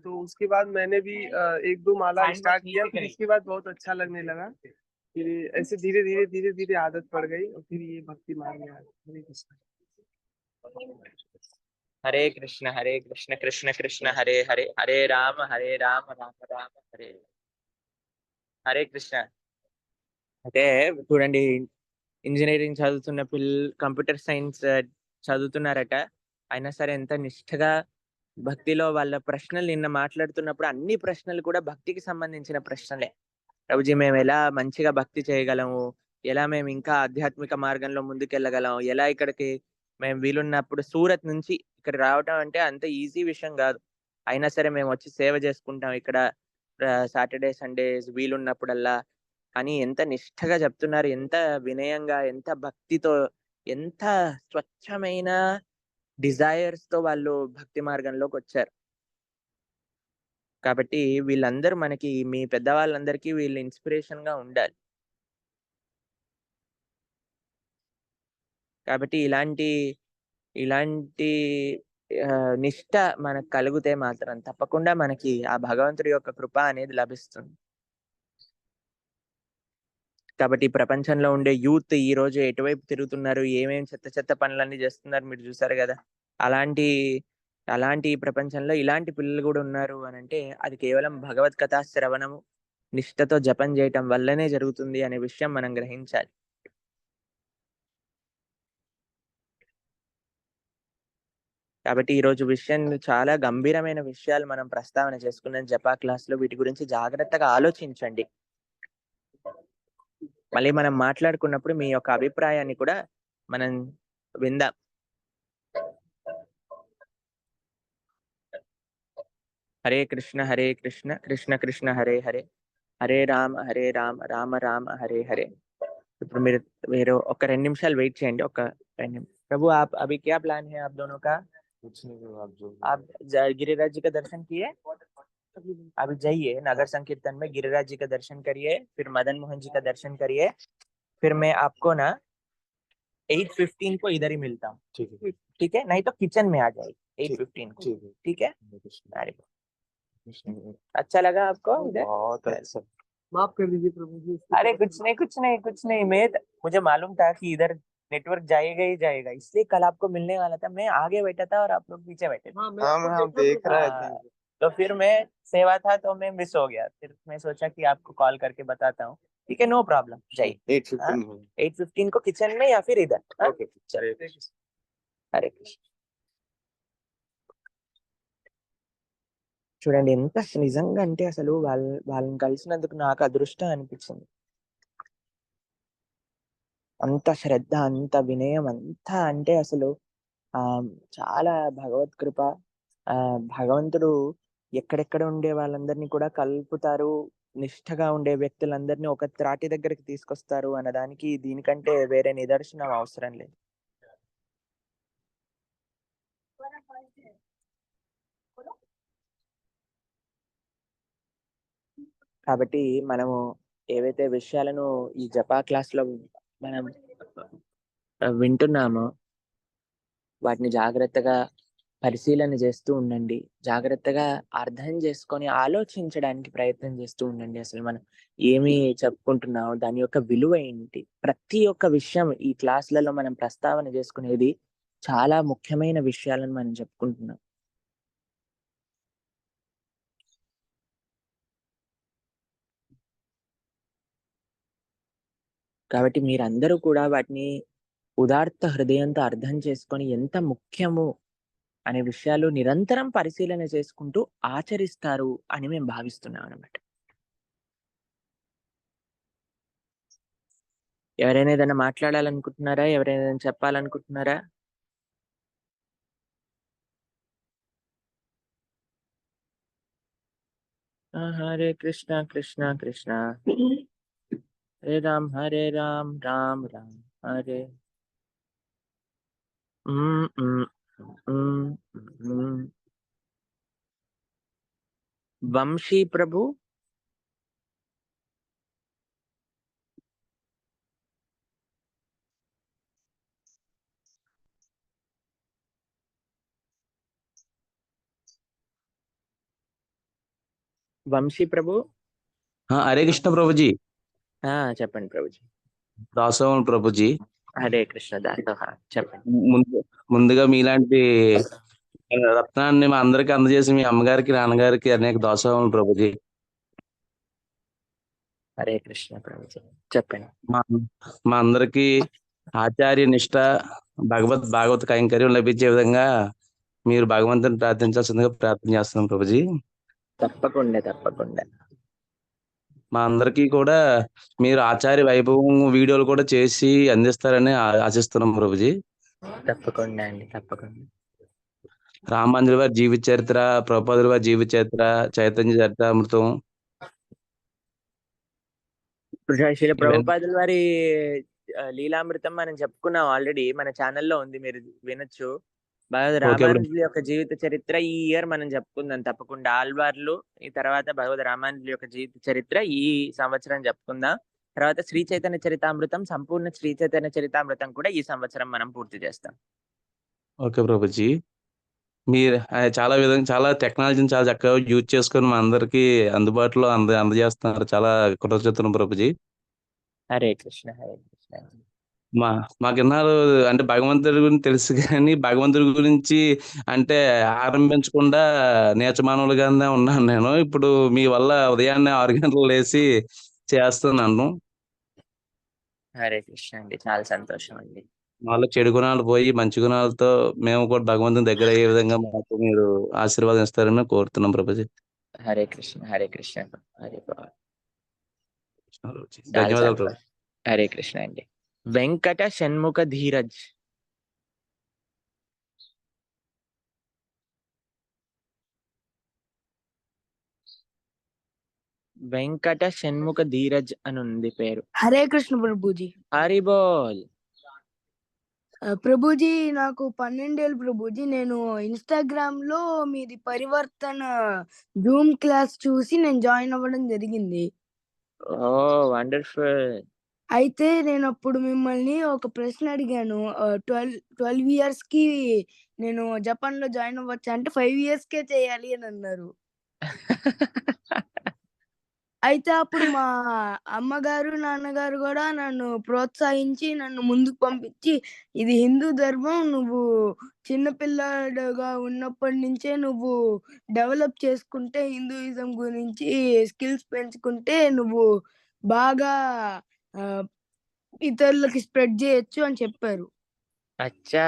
S3: तो उसके बाद मैंने भी 1-2 माला स्टार्ट किया। फिर इसके बाद बहुत अच्छा लगने लगा। फिर ऐसे धीरे धीरे आदत पड़ गई और फिर ये भक्ति मार्ग में आ गया। हरे कृष्ण।
S1: हरे कृष्ण कृष्ण कृष्ण हरे हरे, हरे राम राम राम हरे हरे కృష్ణ. అంటే చూడండి, ఇంజనీరింగ్ చదువుతున్న కంప్యూటర్ సైన్స్ చదువుతున్నారట. అయినా సరే ఎంత నిష్ఠగా భక్తిలో వాళ్ళ ప్రశ్నలు నిన్న మాట్లాడుతున్నప్పుడు అన్ని ప్రశ్నలు కూడా భక్తికి సంబంధించిన ప్రశ్నలే. ప్రభుజీ, మేము ఎలా మంచిగా భక్తి చేయగలము, ఎలా మేము ఇంకా ఆధ్యాత్మిక మార్గంలో ముందుకెళ్ళగలం, ఎలా ఇక్కడికి మేము వీలున్నప్పుడు సూరత్ నుంచి ఇక్కడ రావటం అంటే అంత ఈజీ విషయం కాదు. అయినా సరే మేము వచ్చి సేవ చేసుకుంటాం ఇక్కడ సాటర్డే సండేస్ వీలున్నప్పుడల్లా అని ఎంత నిష్ఠగా చెప్తున్నారు, ఎంత వినయంగా, ఎంత భక్తితో, ఎంత స్వచ్ఛమైన డిజైర్స్ తో వాళ్ళు భక్తి మార్గంలోకి వచ్చారు. కాబట్టి వీళ్ళందరూ మనకి, మీ పెద్దవాళ్ళందరికీ వీళ్ళు ఇన్స్పిరేషన్ గా ఉండాలి. కాబట్టి ఇలాంటి ఇలాంటి నిష్ఠ మనకు కలిగితే మాత్రం తప్పకుండా మనకి ఆ భగవంతుడి యొక్క కృప అనేది లభిస్తుంది. కాబట్టి ప్రపంచంలో ఉండే యూత్ ఈ రోజు ఎటువైపు తిరుగుతున్నారు, ఏమేమి చెత్త చెత్త పనులన్నీ చేస్తున్నారు మీరు చూసారు కదా. అలాంటి అలాంటి ప్రపంచంలో ఇలాంటి పిల్లలు కూడా ఉన్నారు అని అంటే అది కేవలం భగవత్ కథా శ్రవణము, నిష్ఠతో జపం చేయటం వల్లనే జరుగుతుంది అనే విషయం మనం గ్రహించాలి. కాబట్టి ఈరోజు విషయం చాలా గంభీరమైన విషయాలు మనం ప్రస్తావన చేసుకున్నాం జపా క్లాస్లో. వీటి గురించి జాగ్రత్తగా ఆలోచించండి. మళ్ళీ మనం మాట్లాడుకున్నప్పుడు మీ యొక్క అభిప్రాయాన్ని కూడా మనం విందాం. హరే కృష్ణ కృష్ణ కృష్ణ హరే హరే, హరే రామ రామ రామ హరే హరే. ఇప్పుడు మీరు ఒక 2 నిమిషాలు వెయిట్ చేయండి. ఒక 2 నిమిషాలు. ప్రభు आप अभी क्या प्लान है आप दोनों का?
S2: कुछ नहीं करो, आप जो
S1: आप गिरिराज जी का दर्शन किए? अभी जाइए नगर संकीर्तन में गिरिराज जी का दर्शन करिए, फिर मदन मोहन जी का दर्शन करिए, फिर मैं आपको ना 8:15 को इधर ही मिलता हूँ.
S2: ठीक है,
S1: ठीक है, नहीं तो किचन में आ जाइए 8:15 को.
S2: ठीक है।
S1: ठीक है,
S2: हरे कृष्ण,
S1: अरे
S2: कृष्ण
S1: अच्छा लगा आपको इधर?
S2: बहुत अच्छा।
S3: माफ कर दीजिए प्रभु जी।
S1: अरे कुछ नहीं मुझे मालूम था कि इधर नेटवर्क जाएगा ही जाएगा, इसलिए कल आपको मिलने वाला था. मैं आगे बैठा था और आप लोग पीछे बैठे थे.
S3: हाँ,
S2: हम देख रहे थे।
S1: तो फिर मैं सेवा था तो मैं मिस हो गया. फिर मैं सोचा कि आपको कॉल करके बताता हूँ. ठीक है, नो प्रॉब्लम. जाइए 8:15 को किचन में या फिर इधर.
S2: ओके,
S1: चलो, हरे कृष्ण. చూడండి ఎంత నిజంగా అంటే అసలు వాళ్ళని కలిసినందుకు నాకు అదృష్టం అనిపించింది. అంత శ్రద్ధ, అంత వినయం, అంతా అంటే అసలు చాలా భగవత్ కృప. భగవంతుడు ఎక్కడెక్కడ ఉండే వాళ్ళందరినీ కూడా కలుపుతారు, నిష్ఠగా ఉండే వ్యక్తులందరినీ ఒక త్రాటి దగ్గరికి తీసుకొస్తారు అన్నదానికి దీనికంటే వేరే నిదర్శనం అవసరం లేదు. కాబట్టి మనము ఏవైతే విషయాలను ఈ జపా క్లాస్ లో మనం వింటున్నామో వాటిని జాగ్రత్తగా పరిశీలన చేస్తూ ఉండండి. జాగ్రత్తగా అర్థం చేసుకొని ఆలోచించడానికి ప్రయత్నం చేస్తూ ఉండండి. అసలు మనం ఏమి చెప్పుకుంటున్నామో దాని యొక్క విలువ ఏంటి, ప్రతి ఒక్క విషయం ఈ క్లాసులలో మనం ప్రస్తావన చేసుకునేది చాలా ముఖ్యమైన విషయాలను మనం చెప్పుకుంటున్నాం. కాబట్టి మీరందరూ కూడా వాటిని ఉదార్త హృదయంతో అర్థం చేసుకొని ఎంత ముఖ్యము అనే విషయాలు నిరంతరం పరిశీలన చేసుకుంటూ ఆచరిస్తారు అని మేము భావిస్తున్నాం అన్నమాట. ఎవరైనా ఏదైనా మాట్లాడాలనుకుంటున్నారా? ఎవరైనా ఏదైనా చెప్పాలనుకుంటున్నారా? హరే కృష్ణ కృష్ణ కృష్ణ హరే రామ్ రామ్ రామ్ హరే. వంశీ ప్రభు, వంశీ ప్రభు.
S4: హరే కృష్ణ ప్రభుజీ.
S1: చెప్పండి ప్రభుజీ.
S4: దాసోహం ప్రభుజీ.
S1: హరే కృష్ణ దాసోహ చెప్పండి.
S4: ముందుగా మీలాంటి రత్నాన్ని మా అందరికి అందజేసి మీ అమ్మగారికి నాన్నగారికి అనేక దాసోహం ప్రభుజీ.
S1: హరే కృష్ణ ప్రభుజీ చెప్పండి.
S4: మా అందరికి ఆచార్య నిష్ఠ భాగవత కైంకర్యం లభించే విధంగా మీరు భగవంతుని ప్రార్థించాల్సిందిగా ప్రార్థన చేస్తున్నాం ప్రభుజీ.
S1: తప్పకుండా
S4: మా అందరికీ కూడా మీరు ఆచార్య వైభవం వీడియోలు కూడా చేసి అందిస్తారని ఆశిస్తున్నాం ప్రభుజీ.
S1: తప్పకుండా అండి, తప్పకుండా.
S4: రామాంజలి వారి జీవిత చరిత్ర, ప్రభుపాదుల వారి జీవిత చరిత్ర, చైతన్య చరితామృతం,
S1: శ్రీల ప్రభుపాదుల వారి లీలామృతం మనం చెప్పుకున్నాం ఆల్రెడీ, మన ఛానల్లో ఉంది, మీరు వినొచ్చు. భగవద్ రామానుజుల యొక్క జీవిత చరిత్ర ఈ ఇయర్ మనం చెప్పుకుందాం తప్పకుండా. ఆల్వార్లు, ఈ తర్వాత భగవద్ రామానుజుల యొక్క జీవిత చరిత్ర ఈ సంవత్సరం చెప్పుకుందాం. తర్వాత శ్రీ చైతన్య చరితామృతం, సంపూర్ణ శ్రీ చైతన్య చరితామృతం కూడా ఈ సంవత్సరం మనం పూర్తి చేస్తాం.
S4: ఓకే ప్రభుజీ. మీరు చాలా టెక్నాలజీని చాలా చక్కగా యూజ్ చేసుకొని మా అందరికి అందుబాటులో అందజేస్తున్నారు. చాలా కృతజ్ఞతలు ప్రభుజీ.
S1: హరే కృష్ణ హరే కృష్ణ.
S4: మాకిన్నాళ్ళు అంటే భగవంతుడి గురించి తెలుసు కానీ భగవంతుడి గురించి అంటే ఆరంభించకుండా నీచ మానవులుగానే ఉన్నాను నేను. ఇప్పుడు మీ వల్ల ఉదయాన్నే 6 గంటలకు లేసి చేస్తున్నాను.
S1: హరే కృష్ణ అండి, చాలా సంతోషం అండి.
S4: మాలో చెడు గుణాలు పోయి మంచి గుణాలతో మేము కూడా భగవంతుని దగ్గర అయ్యే విధంగా మాకు మీరు ఆశీర్వాదం ఇస్తారని కోరుతున్నాం ప్రభుజీ.
S1: హరే కృష్ణ, హరే కృష్ణ, హరే ప్రభు. చాలా
S4: ధన్యవాదాలు ప్రభు.
S1: హరే కృష్ణ అండి. వెంకట షణ్ముఖ ధీరజ్. వెంకట షణ్ముఖ ధీరజ్ అని ఉంది పేరు.
S5: హరే కృష్ణ ప్రభుజీ.
S1: హరి బోల్.
S5: ప్రభుజీ నాకు 12 ఏళ్ళు ప్రభుజీ. నేను ఇన్స్టాగ్రామ్ లో మీది పరివర్తన జూమ్ క్లాస్ చూసి నేను జాయిన్ అవ్వడం జరిగింది.
S1: ఓ వండర్ఫుల్.
S5: అయితే నేను అప్పుడు మిమ్మల్ని ఒక ప్రశ్న అడిగాను. 12 ఇయర్స్ కి నేను జపాన్ లో జాయిన్ అవ్వచ్చా అంటే 5 ఇయర్స్ కే చేయాలి అని అన్నారు. అయితే అప్పుడు మా అమ్మగారు నాన్నగారు కూడా నన్ను ప్రోత్సహించి నన్ను ముందుకు పంపించి, ఇది హిందూ ధర్మం, నువ్వు చిన్నపిల్లాడుగా ఉన్నప్పటి నుంచే నువ్వు డెవలప్ చేసుకుంటే హిందూయిజం గురించి స్కిల్స్ పెంచుకుంటే నువ్వు బాగా ఇతరులకి స్ప్రెడ్ చేయొచ్చు అని చెప్పారు.
S1: అచ్చా,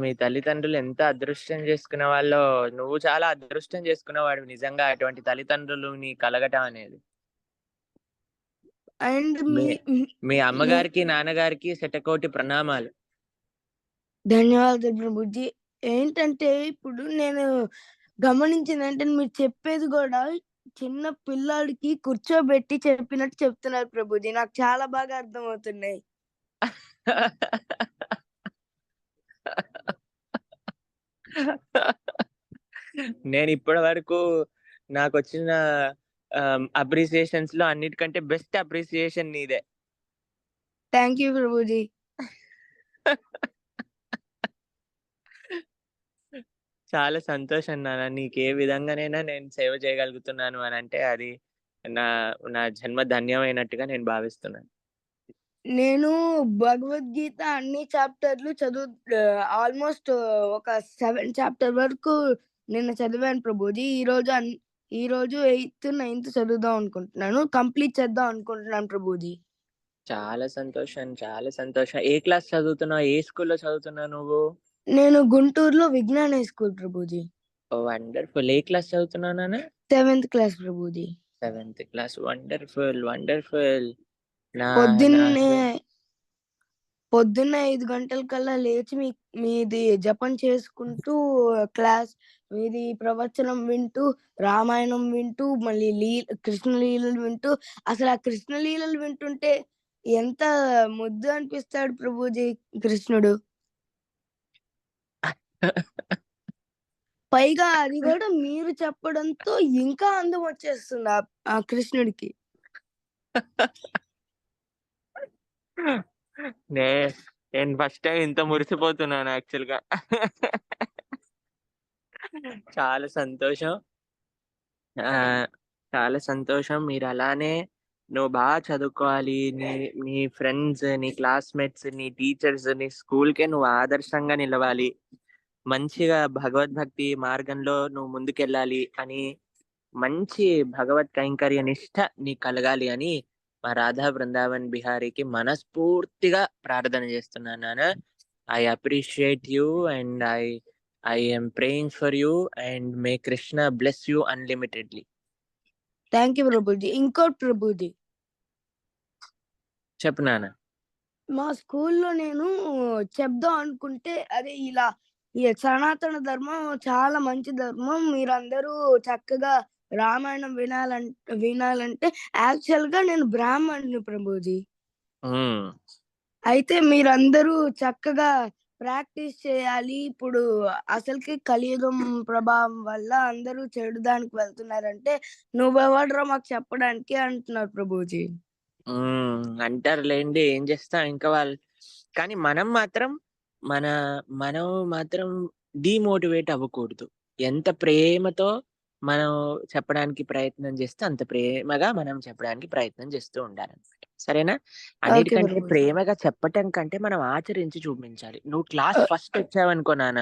S1: మీ తల్లిదండ్రులు ఎంత అదృష్టం చేసుకున్న వాళ్ళో. నువ్వు చాలా అదృష్టం చేసుకున్నవాడు నిజంగా, అటువంటి తల్లిదండ్రులు నీ కలగటం అనేది.
S5: అండ్
S1: మీ అమ్మగారికి నాన్నగారికి శతకోటి ప్రణామాలు.
S5: ధన్యవాదాలు ప్రభుజీ. ఏంటంటే ఇప్పుడు నేను గమనించిందంటే మీరు చెప్పేది కూడా చిన్న పిల్లాడికి కూర్చోబెట్టి చెప్పినట్టు చెప్తున్నారు ప్రభుజీ. నాకు చాలా బాగా అర్థమవుతున్నాయి.
S1: నేను ఇప్పటి వరకు నాకు వచ్చిన అప్రిసియేషన్స్ లో అన్నిటికంటే బెస్ట్ అప్రిసియేషన్ నీదే.
S5: Thank you Prabhuji.
S1: చాలా సంతోషం నాన్న. నీకు ఏ విధంగానైనా నేను సేవ చేయగలుగుతున్నాను అని అంటే అది నా నా జన్మ ధన్యమైనట్టుగా నేను భావిస్తున్నాను.
S5: నేను భగవద్గీత అన్ని చాప్టర్లు ఆల్మోస్ట్ ఒక 7 చాప్టర్ వరకు నేను చదివాను ప్రభుజీ. ఈ రోజు 8th 9th చదువుదాం అనుకుంటున్నాను. కంప్లీట్ చేద్దాం అనుకుంటున్నాను ప్రభుజీ.
S1: చాలా సంతోషం, చాలా సంతోషం. ఏ క్లాస్ చదువుతున్నావు? ఏ స్కూల్లో చదువుతున్నావు నువ్వు?
S5: నేను గుంటూరులో విజ్ఞాన స్కూల్ ప్రభుజీ.
S1: వండర్ఫుల్. ఏ క్లాస్ చదువుతున్నావు నాన్న?
S5: 7th class Prabhuji.
S1: 7th class. Wonderful, wonderful.
S5: పొద్దున్న 5 గంటలకల్లా లేచి మీది జపం చేసుకుంటూ క్లాస్ మీది ప్రవచనం వింటూ రామాయణం వింటూ మళ్ళీ కృష్ణ లీలలు వింటూ, అసలు ఆ కృష్ణ లీలలు వింటుంటే ఎంత ముద్దు అనిపిస్తాడు ప్రభుజీ కృష్ణుడు. పైగా అది కూడా మీరు చెప్పడంతో ఇంకా అందం వచ్చేస్తుంది ఆ కృష్ణుడికి.
S1: నేను ఫస్ట్ టైం ఇంత మురిసిపోతున్నాను యాక్చువల్ గా. చాలా సంతోషం, చాలా సంతోషం. మీరు అలానే నువ్వు బాగా చదువుకోవాలి. నీ ఫ్రెండ్స్, నీ క్లాస్మేట్స్, నీ టీచర్స్, నీ స్కూల్కే నువ్వు ఆదర్శంగా నిలవాలి. మంచిగా భగవద్భక్తి మార్గంలో నువ్వు ముందుకెళ్ళాలి అని, మంచి భగవత్ కైంకర్య నిష్ఠ నీకు కలగాలి అని మా రాధా బృందావన్ బిహారీకి మనస్ఫూర్తిగా ప్రార్థన చేస్తున్నాను నాన్న. I appreciate you and I am praying for you and may Krishna bless you unlimitedly.
S5: Thank you Prabhuji. ఇంకోటి ప్రభుజీ,
S1: చెప్పు నాన్న.
S5: మా స్కూల్లో నేను చెప్దాం అనుకుంటే అదే ఇలా ఈ సనాతన ధర్మం చాలా మంచి ధర్మం, మీరందరూ చక్కగా రామాయణం వినాలంటే యాక్చువల్ గా నేను బ్రాహ్మణుని ప్రభుజీ. అయితే మీరందరూ చక్కగా ప్రాక్టీస్ చేయాలి. ఇప్పుడు అసలుకి కలియుగం ప్రభావం వల్ల అందరూ చెడు దానికి వెళ్తున్నారంటే నువ్వెవడ్రా మాకు చెప్పడానికి అంటున్నారు ప్రభుజీ.
S1: అంటారులేండి, ఏం చేస్తాం ఇంకా వాళ్ళు. కానీ మనం మాత్రం డిమోటివేట్ అవ్వకూడదు. ఎంత ప్రేమతో మనం చెప్పడానికి ప్రయత్నం చేస్తే అంత ప్రేమగా మనం చెప్పడానికి ప్రయత్నం చేస్తూ ఉండాలన్నమాట. సరేనా?
S5: ఓకే
S1: అన్నిటికంటే
S5: ప్రభుజీ.
S1: ప్రేమగా చెప్పటం కంటే మనం ఆచరించి చూపించాలి. నువ్వు క్లాస్ ఫస్ట్ వచ్చావనుకో నాన్న,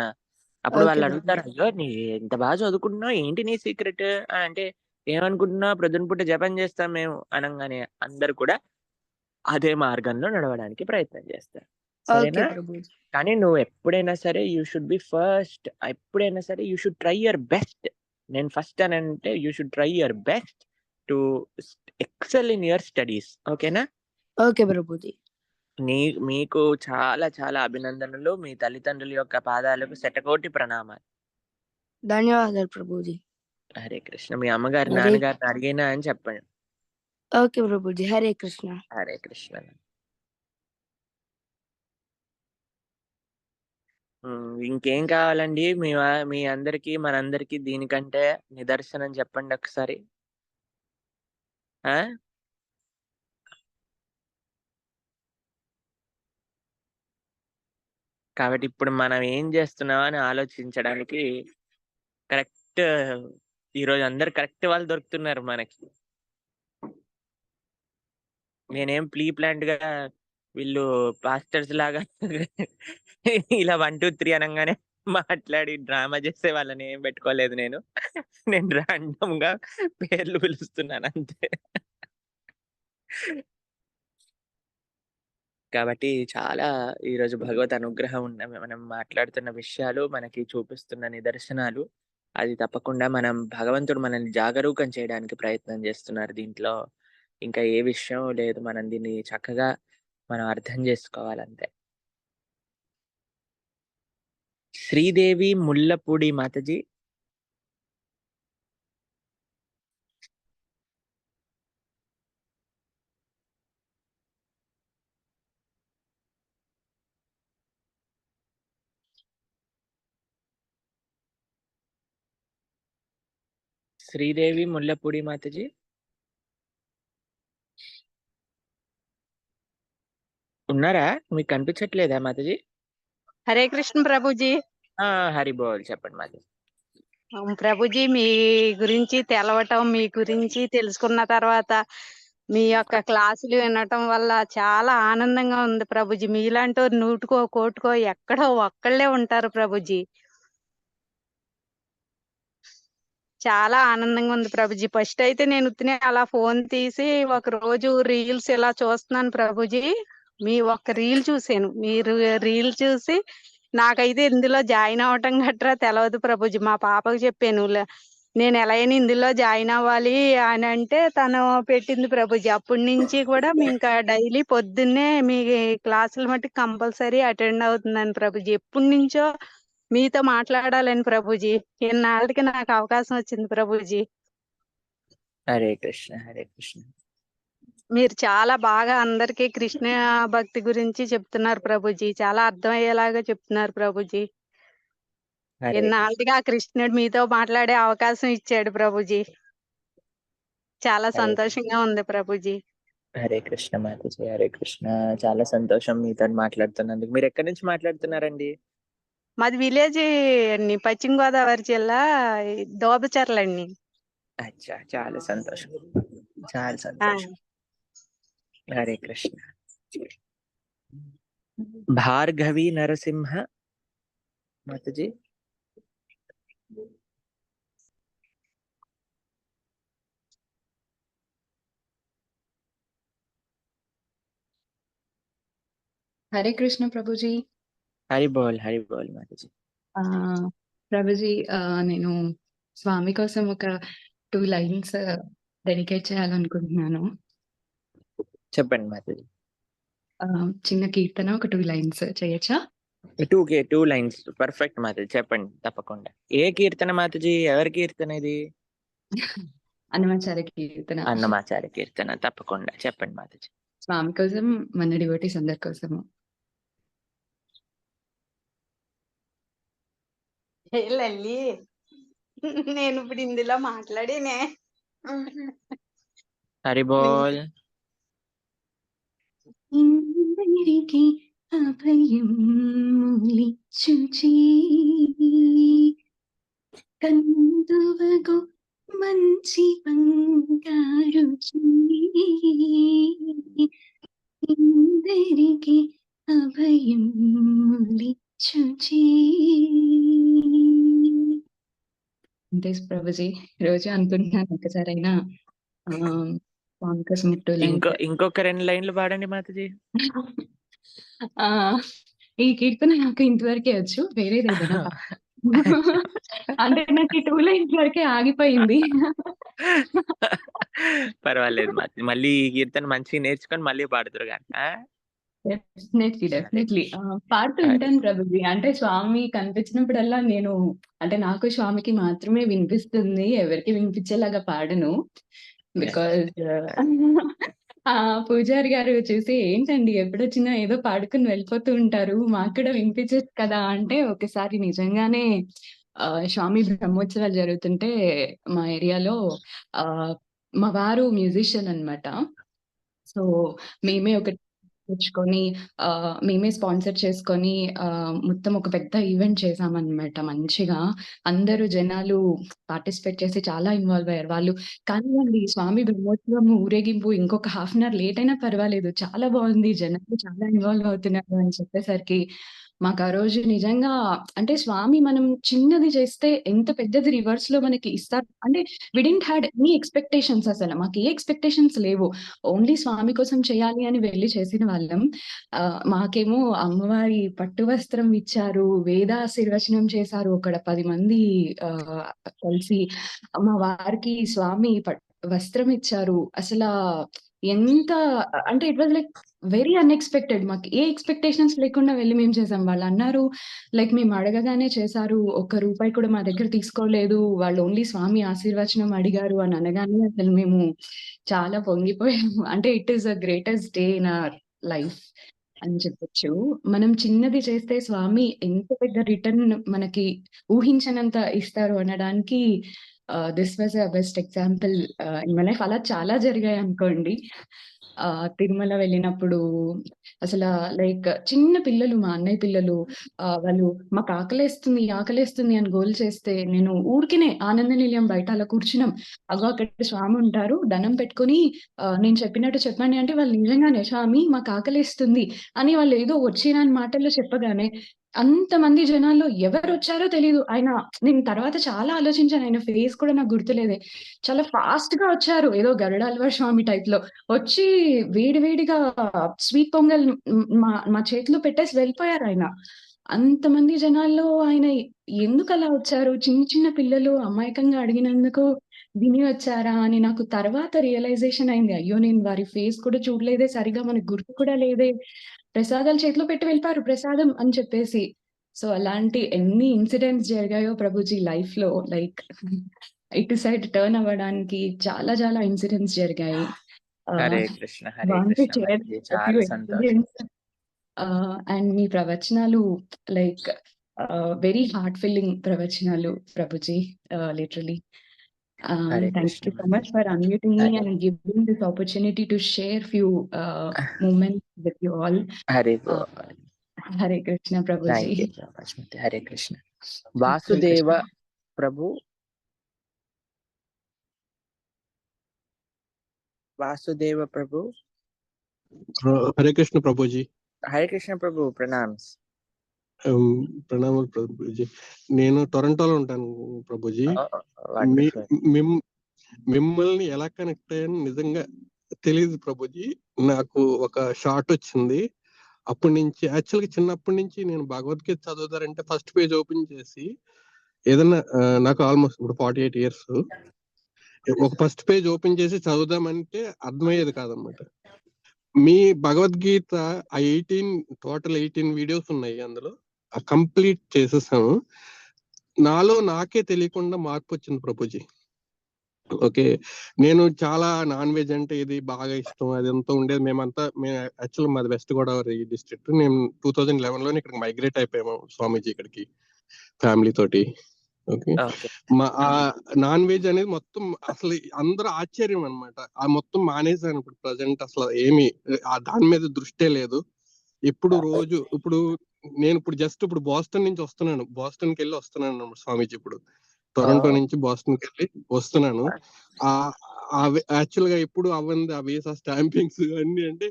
S1: అప్పుడు
S5: ఓకే
S1: వాళ్ళు
S5: ప్రభుజీ.
S1: అడుగుతారు, "అయ్యో! నీ ఎంత బాగా చదువుకుంటున్నావు, ఏంటి నీ సీక్రెట్?" అంటే, "ఏమనుకుంటున్నావు, ప్రొద్దున పూట జపం చేస్తాం మేము" అనంగానే అందరూ కూడా అదే మార్గంలో నడవడానికి ప్రయత్నం చేస్తారు.
S5: ఓకే
S1: సరేనా?
S5: ప్రభుజీ.
S1: కానీ నువ్వు ఎప్పుడైనా సరే యూ షుడ్ బి ఫస్ట్. ఎప్పుడైనా సరే you should try your best. నేను ఫస్ట్ అని అంటే you should try your best to excel in your studies. ఓకేనా?
S5: ఓకే ప్రభుజీ.
S1: మీకు చాలా చాలా అభినందనలు. మీ తల్లిదండ్రుల యొక్క పాదాలకు శతకోటి ప్రణామాలు.
S5: ధన్యవాదాలు ప్రభుజీ.
S1: హరే కృష్ణ. మీ అమ్మగారు
S5: హరే
S1: నాన్నగారిని అడిగినా అని చెప్పండి.
S5: ఓకే ప్రభుజీ. హరే కృష్ణ.
S1: హరే కృష్ణ. ఇంకేం కావాలండి మీ అందరికి మనందరికి దీనికంటే నిదర్శనం చెప్పండి ఒకసారి. ఆ? కాబట్టి ఇప్పుడు మనం ఏం చేస్తున్నాం అని ఆలోచించడానికి కరెక్ట్ ఈరోజు అందరు కరెక్ట్ వాళ్ళు దొరుకుతున్నారు మనకి. నేనేం ప్లాంట్ గా వీళ్ళు పాస్టర్స్ లాగా ఇలా 1 2 3 అనగానే మాట్లాడి డ్రామా చేసే వాళ్ళని ఏం పెట్టుకోలేదు నేను. నేను రాండమ్ గా పేర్లు పిలుస్తున్నాను అంతే. కాబట్టి చాలా ఈరోజు భగవత్ అనుగ్రహం మనం మాట్లాడుతున్న విషయాలు మనకి చూపిస్తున్న నిదర్శనాలు. అది తప్పకుండా భగవంతుడు మనల్ని జాగరూకం చేయడానికి ప్రయత్నం చేస్తున్నారు దీంట్లో. ఇంకా ఏ విషయం లేదు. మనం దీన్ని చక్కగా మనం అర్థం చేసుకోవాలంతే. శ్రీదేవి ముల్లపూడి మాతాజీ. శ్రీదేవి ముల్లపూడి మాతాజీ. ఉన్నారా? మీకు కనిపించట్లేదా మాతాజీ?
S6: హరే కృష్ణ ప్రభుజీ.
S1: హరి బోల్. చెప్పండి మాతాజీ.
S6: ప్రభుజీ, మీ గురించి తెలవటం, మీ గురించి తెలుసుకున్న తర్వాత మీ యొక్క క్లాసులు వినటం వల్ల చాలా ఆనందంగా ఉంది ప్రభుజీ. మీలాంటి నూటికో కోటికో ఎక్కడో ఒక్కళ్ళే ఉంటారు ప్రభుజీ. చాలా ఆనందంగా ఉంది ప్రభుజీ. ఫస్ట్ అయితే నేను ఉత్తినే అలా ఫోన్ తీసి ఒక రోజు రీల్స్ ఇలా చూస్తున్నాను ప్రభుజీ. మీ ఒక్క రీల్ చూసాను. మీరు రీల్ చూసి నాకైతే ఇందులో జాయిన్ అవటం గట్రా తెలవదు ప్రభుజీ. మా పాపకు చెప్పాను, నేను ఎలా అయినా ఇందులో జాయిన్ అవ్వాలి అని అంటే తను పెట్టింది ప్రభుజీ. అప్పటి నుంచి కూడా ఇంకా డైలీ పొద్దున్నే మీ క్లాసులు మట్టి కంపల్సరీ అటెండ్ అవుతున్నాను ప్రభుజీ. ఎప్పటి నుంచో మీతో మాట్లాడాలని ప్రభుజీ. ఇన్నాళ్ళకి నాకు అవకాశం వచ్చింది ప్రభుజీ.
S1: హరే కృష్ణ. హరే కృష్ణ.
S6: మీరు చాలా బాగా అందరికీ కృష్ణ భక్తి గురించి చెప్తున్నారు ప్రభుజీ. చాలా అర్థమయ్యేలాగా చెప్తున్నారు ప్రభుజీ.
S1: హరే కృష్ణ.
S6: ఇన్నాళ్ళకి ఆ కృష్ణుడు మీతో మాట్లాడే అవకాశం ఇచ్చాడు ప్రభుజీ. చాలా
S1: హరే
S6: సంతోషంగా ఉంది ప్రభుజీ.
S1: హరే కృష్ణ మాతాజీ. హరే కృష్ణ. చాలా సంతోషం మీతో మాట్లాడుతున్నందుకు. మీరు ఎక్కడి నుంచి మాట్లాడుతున్నారండి?
S6: మాది విలేజ్ అండి, పశ్చిమ గోదావరి జిల్లా దోబచర్లండి.
S1: అచ్చా, చాలా సంతోషం. చాలా సంతోషం. హరే కృష్ణ. భార్గవి నరసింహ మాతాజీ.
S7: హరే కృష్ణ ప్రభుజీ.
S1: హరి బోల్. హరి బోల్ మాతాజీ.
S7: ప్రభుజీ, నేను స్వామి కోసం ఒక 2 లైన్స్ డెడికేట్ చేయాలనుకుంటున్నాను.
S1: చెప్పండి మాతాజీ.
S7: చిన్న కీర్తన ఒక 2 లైన్స్ చేయొచ్చా?
S1: 2 లైన్స్ పర్ఫెక్ట్ మాతాజీ. చెప్పండి తప్పకుండా. ఏ కీర్తన మాతాజీ? ఎవరి కీర్తన ఇది?
S7: అన్నమాచార్య కీర్తన.
S1: అన్నమాచార్య కీర్తన. తప్పకుండా చెప్పండి మాతాజీ.
S7: స్వామి కోసం, మన డివోటీస్ అందరి కోసము.
S6: లల్లి, నేను ఇప్పుడు ఇందులో మాట్లాడినే.
S1: హరి బోల్.
S7: ఇందరికి అభయం మూలిచ్చుచి కందువగు మంచి బంగారు ఇందరికి అభయం ములిచ్చుచి. అంతే ప్రభుజీ. రోజు అనుకుంటున్నాను ఒకసారైనా సాంగ్ కోసం 2 లైన్స్.
S1: ఇంకొక 2 లైన్లు పాడండి మాతాజీ.
S7: ఈ కీర్తన నాకు ఇంతవరకే వచ్చు. వేరేది ఏదైనా అంటే నాకు ఈ 2 లైన్స్ వరకే ఆగిపోయింది.
S1: పర్వాలేదు మాతాజీ. మళ్ళీ ఈ కీర్తన మంచిగా నేర్చుకొని మళ్ళీ పాడుదురు గాని.
S7: డెఫినెట్లీ పాడుతూ
S1: హరే
S7: ఉంటాను ప్రభుజీ. అంటే స్వామి కనిపించినప్పుడల్లా నేను అంటే నాకు స్వామికి మాత్రమే వినిపిస్తుంది. ఎవరికి వినిపించేలాగా పాడను. బికాజ్ పూజారి గారు చూసి ఏంటండి ఎప్పుడొచ్చినా ఏదో పాడుకొని వెళ్ళిపోతూ ఉంటారు. మాకు కూడా వినిపించచ్చు కదా! అంటే ఒకసారి నిజంగానే స్వామి బ్రహ్మోత్సవాలు జరుగుతుంటే మా ఏరియాలో మా వారు మ్యూజిషియన్ అన్నమాట. సో మేమే ఒకటి తెచ్చుకొని మేమే స్పాన్సర్ చేసుకొని మొత్తం ఒక పెద్ద ఈవెంట్ చేశామన్నమాట మంచిగా. అందరూ జనాలు పార్టిసిపేట్ చేసి చాలా ఇన్వాల్వ్ అయ్యారు. వాళ్ళు కానివ్వండి స్వామి బ్రహ్మోత్సవం ఊరేగింపు ఇంకొక హాఫ్ అన్ అవర్ లేట్ అయినా పర్వాలేదు. చాలా బాగుంది. జనాలు చాలా ఇన్వాల్వ్ అవుతున్నారు అని చెప్పేసరికి మాకు ఆ రోజు నిజంగా అంటే స్వామి మనం చిన్నది చేస్తే ఎంత పెద్దది రివర్స్‌లో మనకి ఇస్తారు. అంటే వి డిడ్ంట్ హాడ్ ఎనీ ఎక్స్‌పెక్టేషన్స్ అసల. మాకు ఏ ఎక్స్‌పెక్టేషన్స్ లేవు. ఓన్లీ స్వామి కోసం చేయాలి అని వెళ్లి చేసిన వాళ్ళం. మాకేమో అమ్మవారి పట్టు వస్త్రం ఇచ్చారు. వేదాశీర్వచనం చేశారు. అక్కడ 10 మంది కలిసి మా వారికి స్వామి వస్త్రం ఇచ్చారు. అసలా ఎంత అంటే it was like very unexpected. మాకు ఏ ఎక్స్‌పెక్టేషన్స్ లేకుండా వెళ్లి మేము చేసాం. వాళ్ళన్నారు లైక్ మేము అడగగానే చేశారు. ఒక్క రూపాయి కూడా మా దగ్గర తీసుకోలేదు. వాళ్ళు ఓన్లీ స్వామి ఆశీర్వచనం అడిగారు అని అనగానే అసలు మేము చాలా పొంగిపోయాము. అంటే it is the greatest day in our life అని చెప్పొచ్చు. మనం చిన్నది చేస్తే స్వామి ఎంత పెద్ద రిటర్న్ మనకి ఊహించనంత ఇస్తారు అనడానికి this was a best example in my life. అలా చాలా జరిగాయి అనుకోండి. తిరుమల వెళ్ళినప్పుడు అసల లైక్ చిన్న పిల్లలు మా అన్నయ్య పిల్లలు వాళ్ళు మాకు ఆకలేస్తుంది అని గోల చేస్తే నేను ఊరికినే ఆనంద నిలయం బయట అలా కూర్చున్నాం. అగో అక్కడ స్వామి ఉంటారు. దండం పెట్టుకొని నేను చెప్పినట్టు చెప్పండి అంటే వాళ్ళు నిజంగానే స్వామి మాకు ఆకలేస్తుంది అని వాళ్ళు ఏదో వచ్చిరాని మాటల్లో చెప్పగానే అంతమంది జనాల్లో ఎవరొచ్చారో తెలీదు. నేను తర్వాత చాలా ఆలోచించాను. ఆయన ఫేస్ కూడా నాకు గుర్తులేదే. చాలా ఫాస్ట్‌గా వచ్చారు. ఏదో గరుడాళ్వార్ స్వామి టైప్‌లో. వచ్చి వేడి వేడిగా స్వీట్ పొంగల్ మా చేతిలో పెట్టేసి వెళ్ళిపోయారాయన. అంతమంది జనాల్లో ఆయన ఎందుకలా వచ్చారు? చిన్న చిన్న పిల్లలు అమాయకంగా అడిగినందుకు విని వచ్చారా అని నాకు తర్వాత రియలైజేషన్ అయింది. అయ్యో! నేను వారి ఫేస్ కూడా చూడలేదే సరిగ్గా. మనకు గుర్తు కూడా లేదే. ప్రసాదాలు చేతిలో పెట్టి వెళ్ళిపోయారు ప్రసాదం అని చెప్పేసి. సో, అలాంటి ఎన్ని ఇన్సిడెంట్స్ జరిగాయో ప్రభుజీ లైఫ్‌లో లైక్ ఇటు సైడ్ టర్న్ అవ్వడానికి చాలా చాలా ఇన్సిడెంట్స్ జరిగాయి.
S1: Hare Krishna. Hare
S7: want to
S1: Krishna
S7: share
S1: Mataji.
S7: Few
S1: చాలా సంతోషం.
S7: ఎక్స్‌పీరియన్స్ అండ్ మీ ప్రవచనాలు లైక్ వెరీ హార్ట్ ఫిల్లింగ్ ప్రవచనాలు Prabhuji literally.
S1: Hare
S7: Thank
S1: Krishna
S7: you so much
S1: Mataji.
S7: for unmuting me
S1: Hare
S7: and giving this opportunity to share few moments with you all.
S1: Hare
S7: Hare Krishna Prabhuji.
S1: Thank you so much Mataji. Hare Krishna. Vasudeva Prabhu Vasudeva Prabhu.
S8: Hare Krishna Prabhu ji.
S1: Hare Krishna Prabhu. Pranams.
S8: ప్రణామాలు ప్రభుజీ. నేను టొరంటోలో ఉంటాను ప్రభుజీ. మిమ్మల్ని ఎలా connect అయ్యాను నిజంగా తెలియదు ప్రభుజీ. నాకు ఒక షార్ట్ వచ్చింది. అప్పటి నుంచి యాక్చువల్గా చిన్నప్పటి నుంచి నేను భగవద్గీత చదువుతారంటే ఫస్ట్ పేజ్ ఓపెన్ చేసి ఏదన్నా నాకు ఆల్మోస్ట్ ఇప్పుడు 48 years ఒక ఫస్ట్ పేజ్ ఓపెన్ చేసి చదువుదామంటే అర్థమయ్యేది కాదనమాట. మీ భగవద్గీత 18 వీడియోస్ ఉన్నాయి. అందులో కంప్లీట్ చేసేసాము. నాలో నాకే తెలియకుండా మార్పు వచ్చింది ప్రభుజీ. ఓకే, నేను చాలా నాన్ వెజ్ అంటే ఇది బాగా ఇష్టం అదంతా ఉండేది. మేమంతా యాక్చువల్ మాది వెస్ట్ గోదావరి డిస్ట్రిక్ట్. నేను 2011 ఇక్కడికి మైగ్రేట్ అయిపోయాము స్వామీజీ ఇక్కడికి ఫ్యామిలీ తోటి. ఓకే, ఆ నాన్ వెజ్ అనేది మొత్తం అసలు అందరూ ఆశ్చర్యం అనమాట. ఆ మొత్తం మానేసాను ఇప్పుడు ప్రజెంట్. అసలు ఏమి దాని మీద దృష్టే లేదు. ఇప్పుడు రోజు ఇప్పుడు నేను జస్ట్ ఇప్పుడు బోస్టన్ నుంచి వస్తున్నాను. బోస్టన్కి వెళ్ళి వస్తున్నాను స్వామీజీ. ఇప్పుడు టొరంటో నుంచి బోస్టన్కి వెళ్ళి వస్తున్నాను. యాక్చువల్ గా ఎప్పుడు అవ్వంది ఆ వీసా స్టాంపింగ్స్ అన్ని అంటే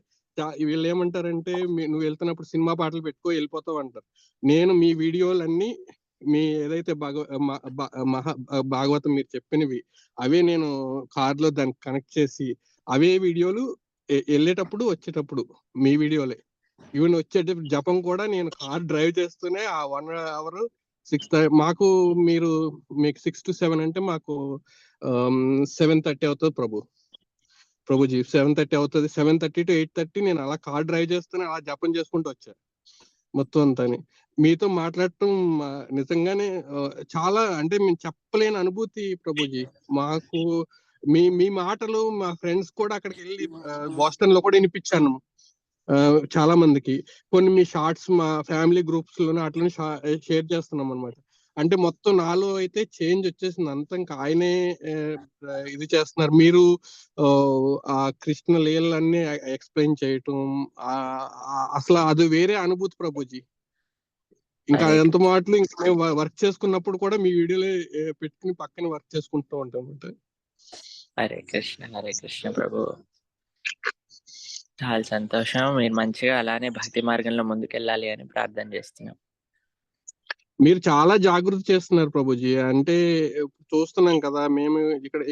S8: వీళ్ళు ఏమంటారంటే నువ్వు వెళ్తున్నప్పుడు సినిమా పాటలు పెట్టుకో వెళ్ళిపోతావు అంటారు. నేను మీ వీడియోలన్నీ మీ ఏదైతే భాగవతం మీరు చెప్పినవి అవే నేను కార్ లో దానికి కనెక్ట్ చేసి అవే వీడియోలు వెళ్ళేటప్పుడు వచ్చేటప్పుడు మీ వీడియోలే ఈవెన్ వచ్చేటప్పుడు జపం కూడా నేను కార్ డ్రైవ్ చేస్తూనే ఆ 1 అవర్ 6 మాకు మీకు 6 to 7 అంటే మాకు 7:30 అవుతుంది ప్రభుజీ 7:30 అవుతుంది. 7:30 to 8:30 నేను అలా కార్ డ్రైవ్ చేస్తూనే అలా జపం చేసుకుంటూ వచ్చా మొత్తం అంతాని. మీతో మాట్లాడటం నిజంగానే చాలా అంటే మేము చెప్పలేని అనుభూతి ప్రభుజీ. మాకు మీ మాటలు మా ఫ్రెండ్స్ కూడా అక్కడికి వెళ్ళి బోస్టన్ లో కూడా వినిపించాను చాలా మందికి. కొన్ని మీ షార్ట్స్ మా ఫ్యామిలీ గ్రూప్స్ లోనే అట్లనే షేర్ చేస్తున్నాం అనమాట. అంటే మొత్తం నాలో అయితే చేంజ్ వచ్చేసింది అంతా. ఇంకా ఆయనే ఇది చేస్తున్నారు. మీరు ఆ కృష్ణ లీలన్నీ ఎక్స్ప్లెయిన్ చేయటం అసలు అది వేరే అనుభూతి ప్రభుజీ. ఇంకా ఎంత మాటలు ఇంకా మేము వర్క్ చేసుకున్నప్పుడు కూడా మీ వీడియోలే పెట్టుకుని పక్కన వర్క్ చేసుకుంటూ ఉంటాం అంటే.
S1: హరే కృష్ణ ప్రభు. చాలా సంతోషం. మీరు మంచిగా అలానే భక్తి మార్గంలో ముందుకెళ్ళాలి అని ప్రార్థన చేస్తున్నాం.
S8: మీరు చాలా జాగృతి చేస్తున్నారు ప్రభుజీ. అంటే చూస్తున్నాం కదా, మేము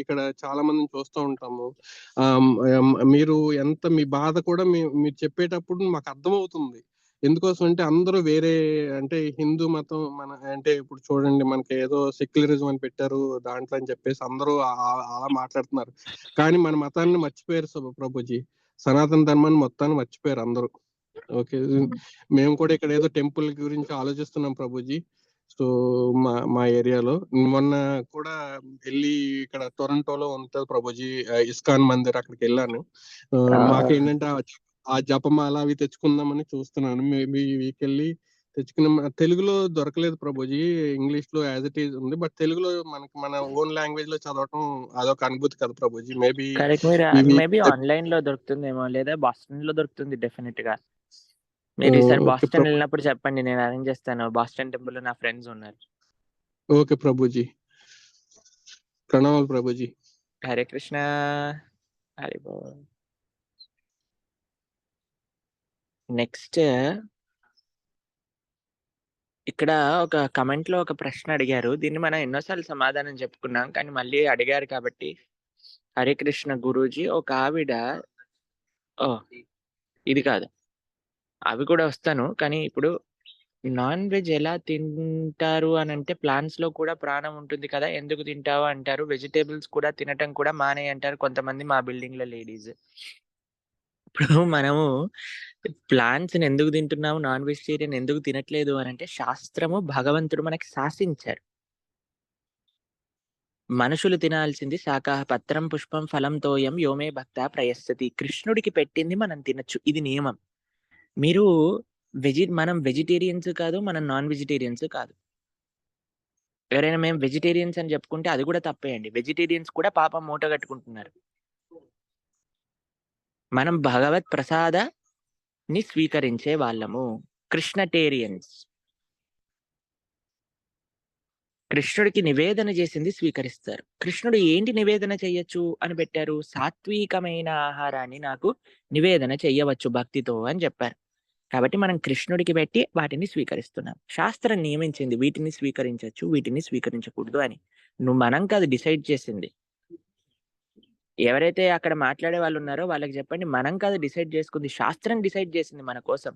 S8: ఇక్కడ చాలా మందిని చూస్తూ ఉంటాము. మీరు ఎంత మీ బాధ కూడా మీరు చెప్పేటప్పుడు మాకు అర్థమవుతుంది. ఎందుకోసం అంటే అందరూ వేరే అంటే హిందూ మతం అంటే ఇప్పుడు చూడండి మనకి ఏదో సెక్యులరిజం అని పెట్టారు దాంట్లో అని చెప్పేసి అందరూ అలా మాట్లాడుతున్నారు. కానీ మన మతాన్ని మర్చిపోయారు ప్రభుజీ. సనాతన ధర్మాన్ని మొత్తాన్ని మర్చిపోయారు అందరూ. ఓకే, మేము కూడా ఇక్కడ ఏదో టెంపుల్ గురించి ఆలోచిస్తున్నాం ప్రభుజీ. సో మా ఏరియాలో మొన్న కూడా వెళ్ళి ఇక్కడ టొరంటోలో ఉంటుంది ప్రభుజీ ఇస్కాన్ మందిర్, అక్కడికి వెళ్ళాను. మాకేంటంటే ఆ జపమాల అవి తెచ్చుకుందామని చూస్తున్నాను. మేబీ వీక్ వెళ్ళి తెచ్చుకున్న తెలుగులో దొరకలేదు ప్రభుజీ, ఇంగ్లీష్ లో యాజ్ ఇట్ ఈజ్ ఉంది. బట్ తెలుగులో మన ఓన్ లాంగ్వేజ్ లో చదవటం అదొక అనుభూతి కదా ప్రభుజీ.
S1: మేబీ ఆన్లైన్ లో దొరుకుతుందేమో, లేదా బాస్టన్ లో దొరుకుతుంది డెఫినెట్ గా. మీరు ఈసారి బాస్టన్ వెళ్ళినప్పుడు చెప్పండి, నేను అరేంజ్ చేస్తాను. బాస్టన్ టెంపుల్ లో నా ఫ్రెండ్స్ ఉన్నారు.
S8: ఓకే ప్రభుజీ, ప్రణామాలు ప్రభుజీ.
S1: హరే కృష్ణ. హరి బోల్. నెక్స్ట్ ఇక్కడ ఒక కమెంట్ లో ఒక ప్రశ్న అడిగారు. దీన్ని మనం ఎన్నోసార్లు సమాధానం చెప్పుకున్నాం, కానీ మళ్ళీ అడిగారు కాబట్టి. హరే కృష్ణ గురూజీ, ఒక ఆవిడ ఇది కాదు, అవి కూడా వస్తాను. కానీ ఇప్పుడు నాన్ వెజ్ ఎలా తింటారు అని అంటే, ప్లాంట్స్ లో కూడా ప్రాణం ఉంటుంది కదా, ఎందుకు తింటావు అంటారు. వెజిటేబుల్స్ కూడా తినటం కూడా మానే అంటారు కొంతమంది మా బిల్డింగ్ లో లేడీస్. ఇప్పుడు మనము ప్లాంట్స్ ని ఎందుకు తింటున్నాము, నాన్ వెజిటేరియన్ ఎందుకు తినట్లేదు అని అంటే, శాస్త్రము భగవంతుడు మనకి శాసించారు. మనుషులు తినాల్సింది శాకాహ పత్రం పుష్పం ఫలం తోయం యోమే భక్త ప్రయస్సతి. కృష్ణుడికి పెట్టింది మనం తినచ్చు, ఇది నియమం. మీరు మనం వెజిటేరియన్స్ కాదు, మనం నాన్ వెజిటేరియన్స్ కాదు. ఎవరైనా మేము వెజిటేరియన్స్ అని చెప్పుకుంటే అది కూడా తప్పే అండి. వెజిటేరియన్స్ కూడా పాపం మూట కట్టుకుంటున్నారు. మనం భగవత్ ప్రసాదాన్ని స్వీకరించే వాళ్ళము, కృష్ణటేరియన్స్. కృష్ణుడికి నివేదన చేసింది స్వీకరిస్తారు. కృష్ణుడు ఏంటి నివేదన చెయ్యొచ్చు అని పెట్టారు? సాత్వికమైన ఆహారాన్ని నాకు నివేదన చెయ్యవచ్చు భక్తితో అని చెప్పారు. కాబట్టి మనం కృష్ణుడికి పెట్టి వాటిని స్వీకరిస్తున్నాం. శాస్త్రం నియమించింది వీటిని స్వీకరించవచ్చు, వీటిని స్వీకరించకూడదు అని. మనం కాదు డిసైడ్ చేసింది. ఎవరైతే అక్కడ మాట్లాడే వాళ్ళు ఉన్నారో వాళ్ళకి చెప్పండి, మనం కాదు డిసైడ్ చేసుకుంది, శాస్త్రం డిసైడ్ చేసింది మన కోసం.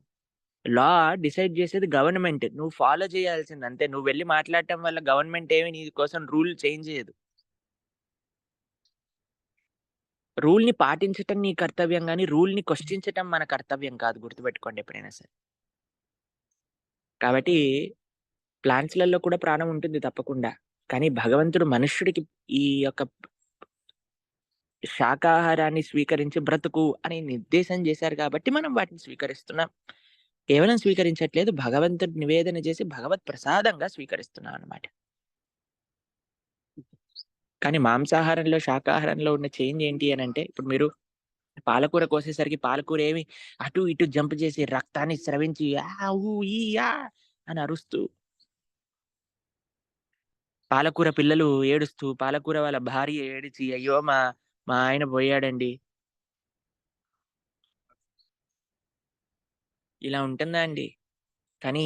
S1: లా డిసైడ్ చేసేది గవర్నమెంట్, నువ్వు ఫాలో చేయాల్సింది అంతే. నువ్వు వెళ్ళి మాట్లాడటం వల్ల గవర్నమెంట్ ఏమి నీ కోసం రూల్ చేంజ్ చేయదు. రూల్ ని పాటించటం నీ కర్తవ్యం, కానీ రూల్ ని క్వశ్చించటం మన కర్తవ్యం కాదు, గుర్తుపెట్టుకోండి ఎప్పుడైనా సరే. కాబట్టి ప్లాంట్స్లలో కూడా ప్రాణం ఉంటుంది తప్పకుండా, కానీ భగవంతుడు మనుష్యుడికి ఈ యొక్క శాకాహారాన్ని స్వీకరించి బ్రతుకు అని నిర్దేశం చేశారు కాబట్టి మనం వాటిని స్వీకరిస్తున్నాం. కేవలం స్వీకరించట్లేదు, భగవంతుడి నివేదన చేసి భగవత్ ప్రసాదంగా స్వీకరిస్తున్నాం అన్నమాట. కానీ మాంసాహారంలో శాకాహారంలో ఉన్న చేంజ్ ఏంటి అని అంటే, ఇప్పుడు మీరు పాలకూర కోసేసరికి పాలకూర ఏమి అటు ఇటు జంప్ చేసి రక్తాన్ని స్రవించి అని అరుస్తూ పాలకూర పిల్లలు ఏడుస్తూ, పాలకూర వాళ్ళ భార్య ఏడిచి, "అయ్యో! మా మా ఆయన పోయాడండి." ఇలా ఉంటుందా అండి? కానీ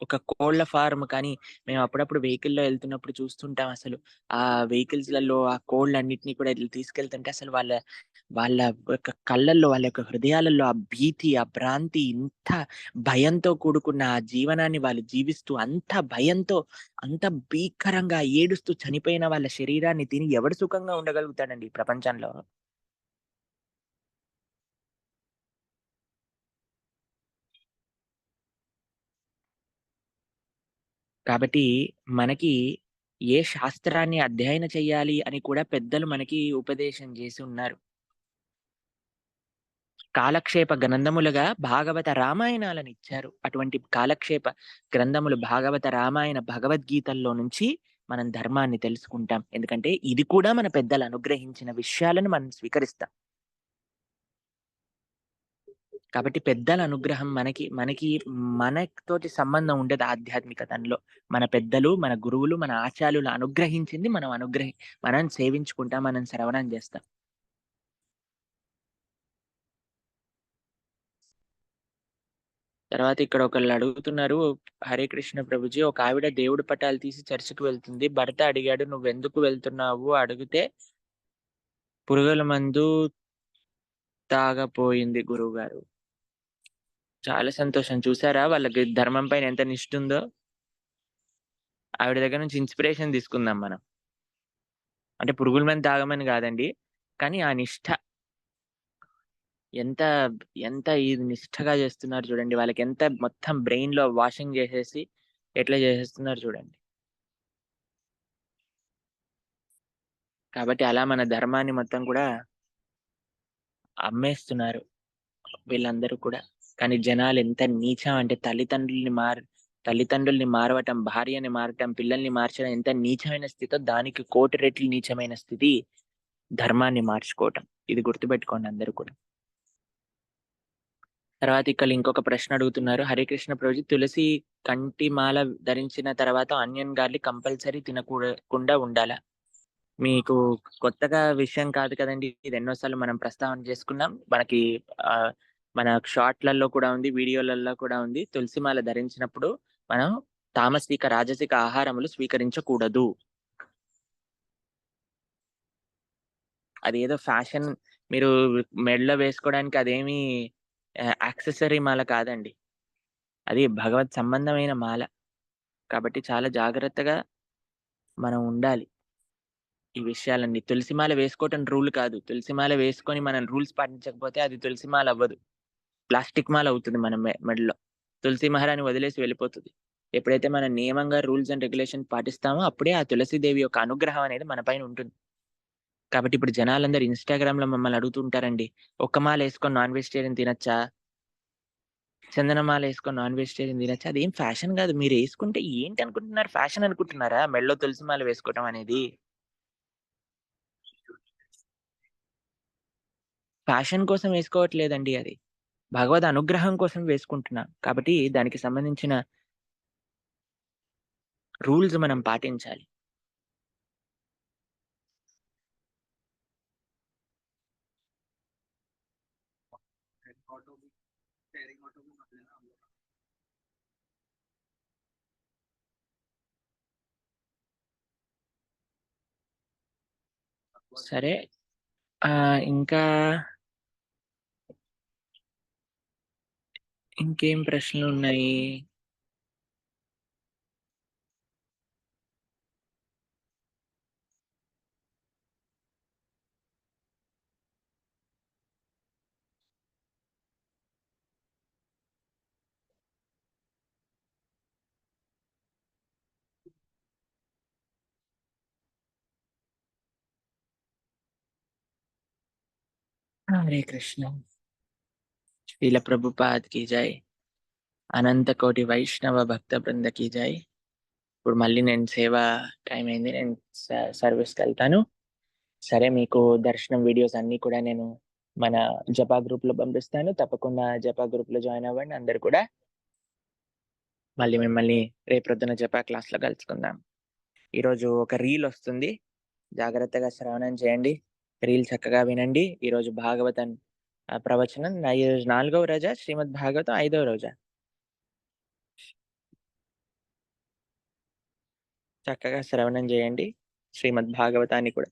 S1: ఒక కోళ్ళ ఫార్మ్ కానీ మేము అప్పుడప్పుడు వెహికల్‌లో ఎళ్తున్నప్పుడు చూస్తుంటాం అసలు. ఆ వెహికల్స్‌లలో ఆ కోళ్ళన్నిటిని కూడా ఇట్లా తీసుకెళ్తుంటే అసలు వాళ్ళ వాళ్ళ యొక్క కళ్ళల్లో, వాళ్ళ యొక్క హృదయాలలో ఆ భీతి, ఆ భ్రాంతి, ఇంత భయంతో కూడుకున్న ఆ జీవనాన్ని వాళ్ళు జీవిస్తూ అంత భయంతో, అంత భీకరంగా ఏడుస్తూ చనిపోయిన వాళ్ళ శరీరాన్ని తిని ఎవడు సుఖంగా ఉండగలుగుతాడండి ఈ ప్రపంచంలో? కాబట్టి మనకి ఏ శాస్త్రాన్ని అధ్యయన చెయ్యాలి అని కూడా పెద్దలు మనకి ఉపదేశం చేసి ఉన్నారు. కాలక్షేప గ్రంథములుగా భాగవత రామాయణాలనిచ్చారు. అటువంటి కాలక్షేప గ్రంథములు భాగవత, రామాయణ, భగవద్గీతల్లో నుంచి మనం ధర్మాన్ని తెలుసుకుంటాం. ఎందుకంటే ఇది కూడా మన పెద్దలు అనుగ్రహించిన విషయాలను మనం స్వీకరిస్తాం. కాబట్టి పెద్దల అనుగ్రహం మనకి మనతోటి సంబంధం ఉండదు ఆధ్యాత్మికతలో. మన పెద్దలు, మన గురువులు, మన ఆచార్యులు అనుగ్రహించింది మనం సేవించుకుంటాం, మనం శ్రవణం చేస్తాం. తర్వాత ఇక్కడ ఒకళ్ళు అడుగుతున్నారు, హరే కృష్ణ ప్రభుజీ, ఒక ఆవిడ దేవుడి పటాలు తీసి చర్చికి వెళ్తుంది. భర్త అడిగాడు, "నువ్వెందుకు వెళ్తున్నావు?" అడిగితే, "పురుగుల మందు తాగపోయింది గురువుగారు." చాలా సంతోషం. చూసారా వాళ్ళకి ధర్మం పైన ఎంత నిష్ఠ ఉందో? ఆవిడ దగ్గర నుంచి ఇన్స్‌పిరేషన్ తీసుకుందాం మనం. అంటే పురుగుల మందు తాగమని కాదండి. కానీ ఆ నిష్ఠ ఎంత ఎంత ఇది నిష్ఠగా చేస్తున్నారు చూడండి. వాళ్ళకెంత మొత్తం బ్రెయిన్‌లో వాషింగ్ చేసేసి ఎట్లా చేసేస్తున్నారు చూడండి. కాబట్టి అలా మన ధర్మాన్ని మొత్తం కూడా అమ్మేస్తున్నారు వీళ్ళందరూ కూడా. కానీ జనాలు ఎంత నీచం అంటే తల్లిదండ్రుల్ని మారవటం, భార్యని మారటం, పిల్లల్ని మార్చడం ఎంత నీచమైన స్థితో దానికి కోటి రెట్లు నీచమైన స్థితి ధర్మాన్ని మార్చుకోవటం. ఇది గుర్తుపెట్టుకోండి అందరూ కూడా. తర్వాత ఇక్కడ ఇంకొక ప్రశ్న అడుగుతున్నారు. హరే కృష్ణ ప్రభుజీ, తులసి కంటి మాల ధరించిన తర్వాత ఆనియన్ గార్లిక్ కంపల్సరీ తినకుండా ఉండాలా? మీకు కొత్తగా విషయం కాదు కదండీ! ఇది ఎన్నో సార్లు మనం ప్రస్తావన చేసుకున్నాం. మన షార్ట్‌లలో కూడా ఉంది, వీడియోలలో కూడా ఉంది. తులసి మాల ధరించినప్పుడు మనం తామసిక, రాజసిక ఆహారములు స్వీకరించకూడదు. అదేదో ఫ్యాషన్ మీరు మెడలో వేసుకోవడానికి అదేమి యాక్సెసరీ మాల కాదండి. అది భగవత్ సంబంధమైన మాల. కాబట్టి చాలా జాగ్రత్తగా మనం ఉండాలి. ఈ విషయాలన్నీ. తులసి మాల వేసుకోవటం రూల్ కాదు. తులసి మాల వేసుకొని మనం రూల్స్ పాటించకపోతే అది తులసి మాల అవ్వదు. ప్లాస్టిక్ మాల అవుతుంది మన మెడలో. తులసి మహారాణి వదిలేసి వెళ్ళిపోతది. ఎప్పుడైతే మనం నియమంగా రూల్స్ అండ్ రెగ్యులేషన్ పాటిస్తామో అప్పుడే ఆ తులసీదేవి యొక్క అనుగ్రహం అనేది మన పైన ఉంటుంది. కాబట్టి ఇప్పుడు జనాలందరూ ఇన్‌స్టాగ్రామ్‌లో మమ్మల్ని అడుగుతుంటారండి. ఒక్క మాల ఏసుకొని నాన్ వెజిటేరియన్ తినొచ్చా? చందనమాల ఏసుకొని నాన్ వెజిటేరియన్ తినొచ్చా? అదేం ఫ్యాషన్ గాదు. మీరేసుకుంటే ఏంటనుకుంటున్నారు? ఫ్యాషన్ అనుకుంటున్నారా? మెడలో తులసి మాల వేసుకోవటం అనేది. ఫ్యాషన్ కోసం వేసుకోవట్లేదండి అది. భగవద్ అనుగ్రహం కోసం వేసుకుంటున్నాం. కాబట్టి దానికి సంబంధించిన రూల్స్ మనం పాటించాలి. సరే. ఇంకా ఇంకేం ప్రశ్నలున్నాయి? హరే కృష్ణ. శ్రీల ప్రభుపాద్ కీ జై. అనంత కోటి వైష్ణవ భక్త బృంద కీ జై. ఇప్పుడు మళ్ళీ నేను సేవా టైం అయింది. నేను సర్వీస్‌కెళ్తాను. సరే, మీకు దర్శనం వీడియోస్ అన్నీ కూడా నేను మన జపా గ్రూప్‌లో పంపిస్తాను. తప్పకుండా జపా గ్రూప్‌లో జాయిన్ అవ్వండి అందరూ కూడా. మళ్ళీ మిమ్మల్ని రేపొద్దున జపా క్లాస్‌లో కలుసుకుందాం. ఈరోజు ఒక రీల్ వస్తుంది, జాగ్రత్తగా శ్రవణం చేయండి. రీల్ చక్కగా వినండి. ఈరోజు భాగవతం ప్రవచనం ఈరోజు 4వ రోజా, శ్రీమద్ భాగవతం 5వ రోజా? చక్కగా శ్రవణం చేయండి శ్రీమద్ భాగవతాన్ని కూడా.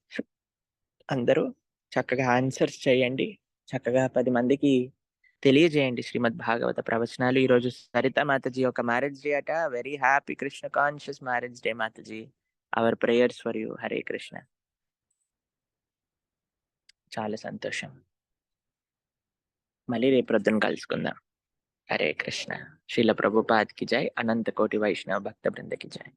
S1: అందరూ చక్కగా ఆన్సర్స్ చేయండి. చక్కగా 10 మందికి తెలియజేయండి శ్రీమద్ భాగవత ప్రవచనాలు. ఈరోజు సరిత మాతాజీ యొక్క మ్యారేజ్ డే అట. Very happy Krishna conscious marriage day Mataji. Our prayers for you. Hare Krishna. చాలా సంతోషం. మళ్ళీ రేపు ప్రొద్దున కలుసుకుందాం. హరే కృష్ణ. శ్రీల ప్రభుపాద్ కి జై. అనంత కోటి వైష్ణవ భక్త బృంద కి జై.